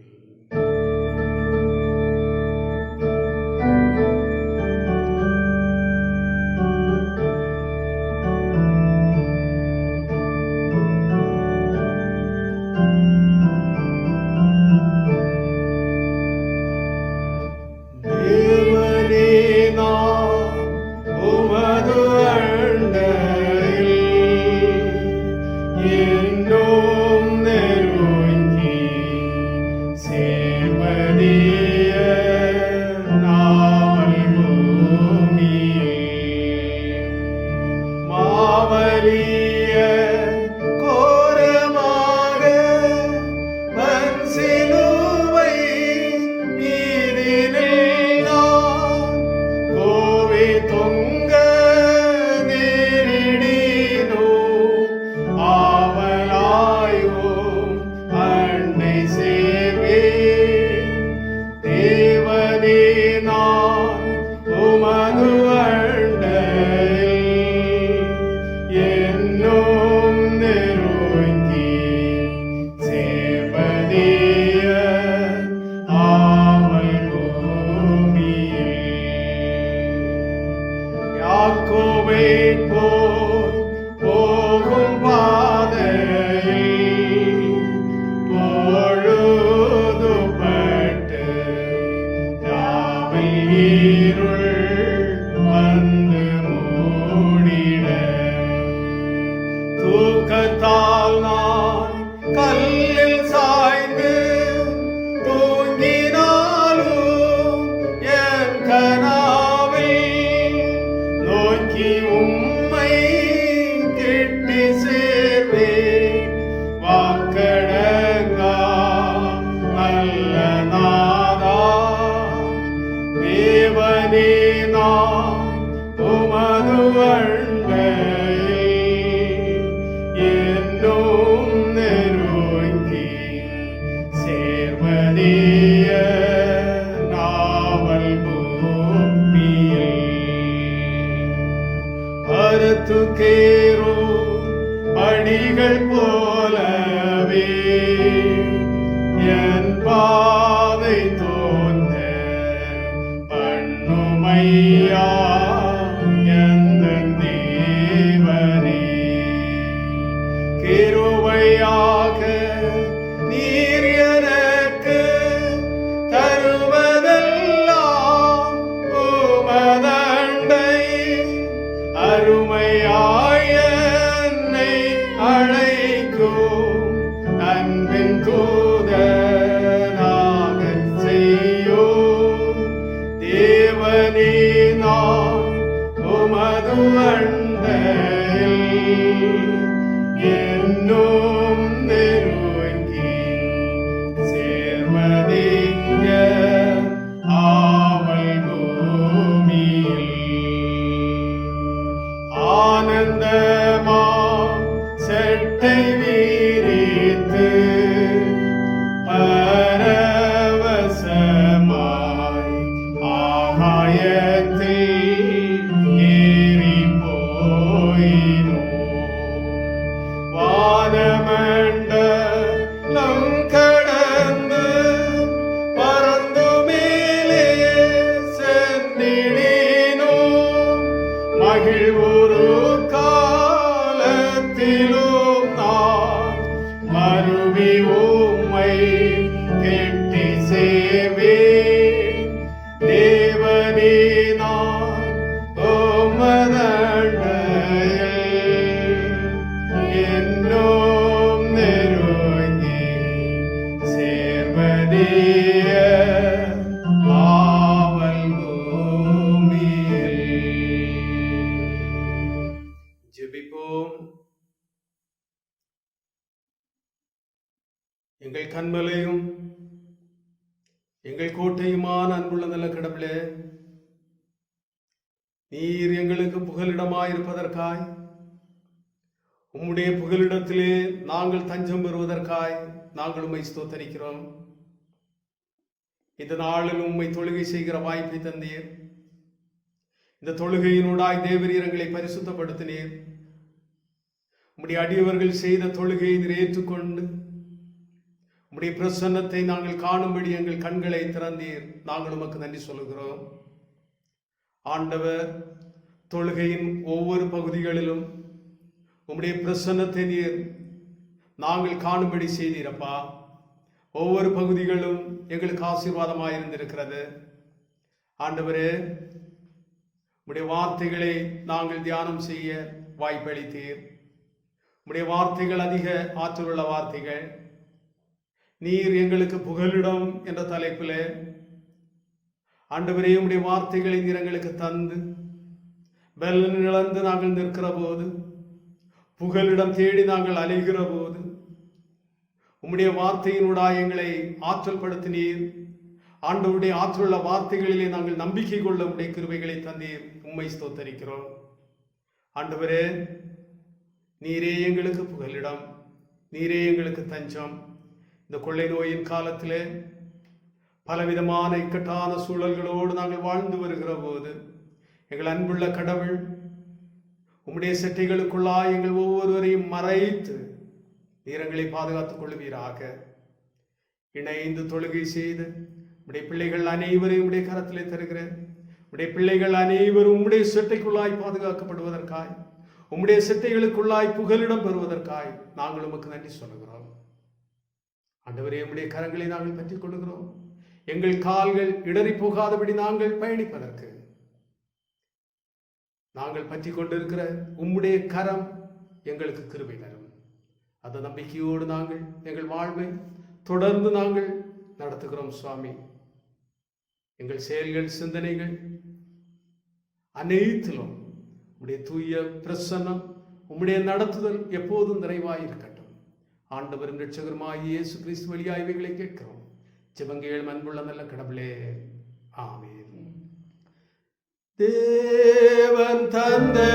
தொங்க நேரிட அலைகள் போலவே என் பாதை தோன்ற பண்ணுமையா எந்தன் தேவனே. கிருபையாக நீர் எனக்கு தருவதெல்லாம் உமதண்டை அருமையாய் என்னை அழைக்கும் அன்பின் தூதனாகச் செய்யும் தேவனே. நான் உமது அண்டையில் என்னும் நெருங்கி சேர்வதேங்க ஆவல் பூமியில். ஆனந்தமா செட்டை வீரித்து பரவசமாய் ஆகாயத்தில் ஏறி போயினோ. வானமண்டலம் கடந்து பறந்து மேலே சென்றிடினோ. மகிழ்வுறு காலத்திலும் நான் மறுவி உம்மை கெட்டி சேவேன். தேவனே நான் உமதண்டையில் என்னும் நெருங்கி சேர்வதே ஆவல் பூமியில். ஜெபிப்போம். எங்கள் கண்மலையும் எங்கள் கோட்டையுமான அன்புள்ள நல்ல கடவுளே, நீர் எங்களுக்கு புகலிடமாயிருப்பதற்காய் உம்முடைய புகலிடத்திலே நாங்கள் தஞ்சம் பெறுவதற்காய் நாங்கள் உம்மை ஸ்தோத்தரிக்கிறோம். இந்த நாளில் உம்மை தொழுகை செய்கிற வாய்ப்பை தந்தீர். இந்த தொழுகையினூடாய் தேவரீர் எங்களை பரிசுத்தப்படுத்தினீர். உம்முடைய அடியவர்கள் செய்த தொழுகையை நீர் ஏற்றுக்கொண்டு உம்முடைய பிரசன்னத்தை நாங்கள் காணும்படி எங்கள் கண்களை திறந்தீர். நாங்கள் உமக்கு நன்றி சொல்லுகிறோம். ஆண்டவர், தொழுகையின் ஒவ்வொரு பகுதிகளிலும் உம்முடைய பிரசன்னத்தை நீர் நாங்கள் காணும்படி செய்தீரப்பா. ஒவ்வொரு பகுதிகளும் எங்களுக்கு ஆசீர்வாதமாக இருந்திருக்கிறது. ஆண்டவரே, உம்முடைய வார்த்தைகளை நாங்கள் தியானம் செய்ய வாய்ப்பளித்தீர். உம்முடைய வார்த்தைகள் அதிக ஆற்றலுள்ள வார்த்தைகள். நீர் எங்களுக்கு புகலிடம் என்ற தலைப்பில் ஆண்டவரே, உம்முடைய வார்த்தைகளை நீர் எங்களுக்கு தந்து பலன் இழந்து நாங்கள் நிற்கிற போது, புகலிடம் தேடி நாங்கள் அலைகிற போது உம்முடைய வார்த்தையினூடாய் எங்களை ஆற்றல் படுத்தினீர். ஆண்டவருடைய ஆற்றலுள்ள வார்த்தைகளிலே நாங்கள் நம்பிக்கை கொள்ள உம்முடைய கிருபைகளை தந்தீர். உம்மை ஸ்தோத்தரிக்கிறோம். ஆண்டவரே, நீரே எங்களுக்கு புகலிடம், நீரே எங்களுக்கு தஞ்சம். இந்த கொள்ளை நோயின் காலத்திலே பலவிதமான இக்கட்டான சூழல்களோடு நாங்கள் வாழ்ந்து வருகிற போது எங்கள் அன்புள்ள கடவுள் உம்முடைய செட்டைகளுக்குள்ளாய் எங்கள் ஒவ்வொருவரையும் மறைத்து நீரங்களை பாதுகாத்துக் கொள்வீராக. இணைந்து தொழுகை செய்து உம்முடைய பிள்ளைகள் அனைவரையும் உம்முடைய கரத்திலே தருகிறேன். உம்முடைய பிள்ளைகள் அனைவரும் உம்முடைய செட்டைக்குள்ளாய் பாதுகாக்கப்படுவதற்காய், உம்முடைய செட்டைகளுக்குள்ளாய் புகலிடம் பெறுவதற்காய் நாங்கள் உமக்கு நன்றி சொல்லுகிறோம். ஆண்டவரே, உம்முடைய கரங்களை நாங்கள் பற்றிக் கொள்கிறோம். எங்கள் கால்கள் இடறி போகாதபடி நாங்கள் பயணிப்பதற்கு நாங்கள் பற்றி கொண்டிருக்கிற உம்முடைய கரம் எங்களுக்கு கிருபை தரும். அந்த நம்பிக்கையோடு நாங்கள் எங்கள் வாழ்வை தொடர்ந்து நாங்கள் நடத்துகிறோம். சுவாமி, எங்கள் செயல்கள், சிந்தனைகள் அனைத்திலும் உம்முடைய தூய பிரசன்னம், உம்முடைய நடத்துதல் எப்போதும் நிறைவாயிருக்கட்டும். ஆண்டவரும் இரட்சகருமாகிய இயேசு கிறிஸ்து வழியாய் இவைகளை கேட்கிறோம். ஜெபங்கள் அன்புள்ள நல்ல கடவுளே, ஆமென். தேவன் தந்தையுக்காக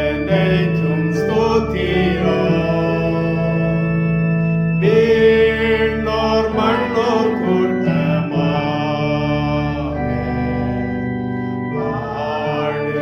என்னைக்கும் ஸ்தோத்திரம். வீணோர் மண்ணோர் கூட்டமாக வாழ்கிற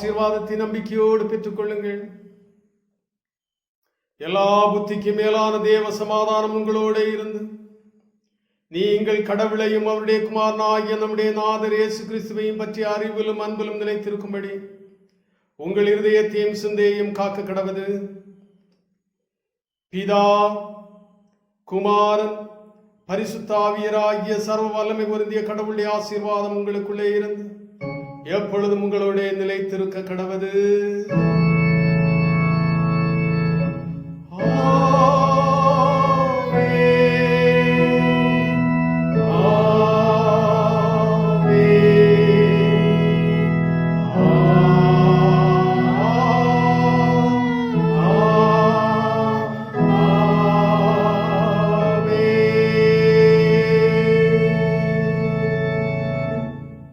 ஆசீர்வாதத்தை நம்பிக்கையோடு பெற்றுக்கொள்ளுங்கள். எல்லா புத்திக்கு மேலான தேவ சமாதானம் உங்களோட இருந்து நீங்கள் கடவுளையும் அவருடைய குமாரனாகிய நம்முடைய நாதர் இயேசு கிறிஸ்துவையும் பற்றிய அறிவிலும் அன்பிலும் நிலைத்திருக்கும்படி உங்கள் இருதயத்தையும் சிந்தையையும் காக்க கடவது. பிதா, குமாரன், பரிசுத்தாவியராகிய சர்வ வல்லமை பொருந்திய கடவுளுடைய ஆசீர்வாதம் உங்களுக்குள்ளே இருந்து எப்பொழுதும் உங்களோட நிலைத்திருக்க கடவது.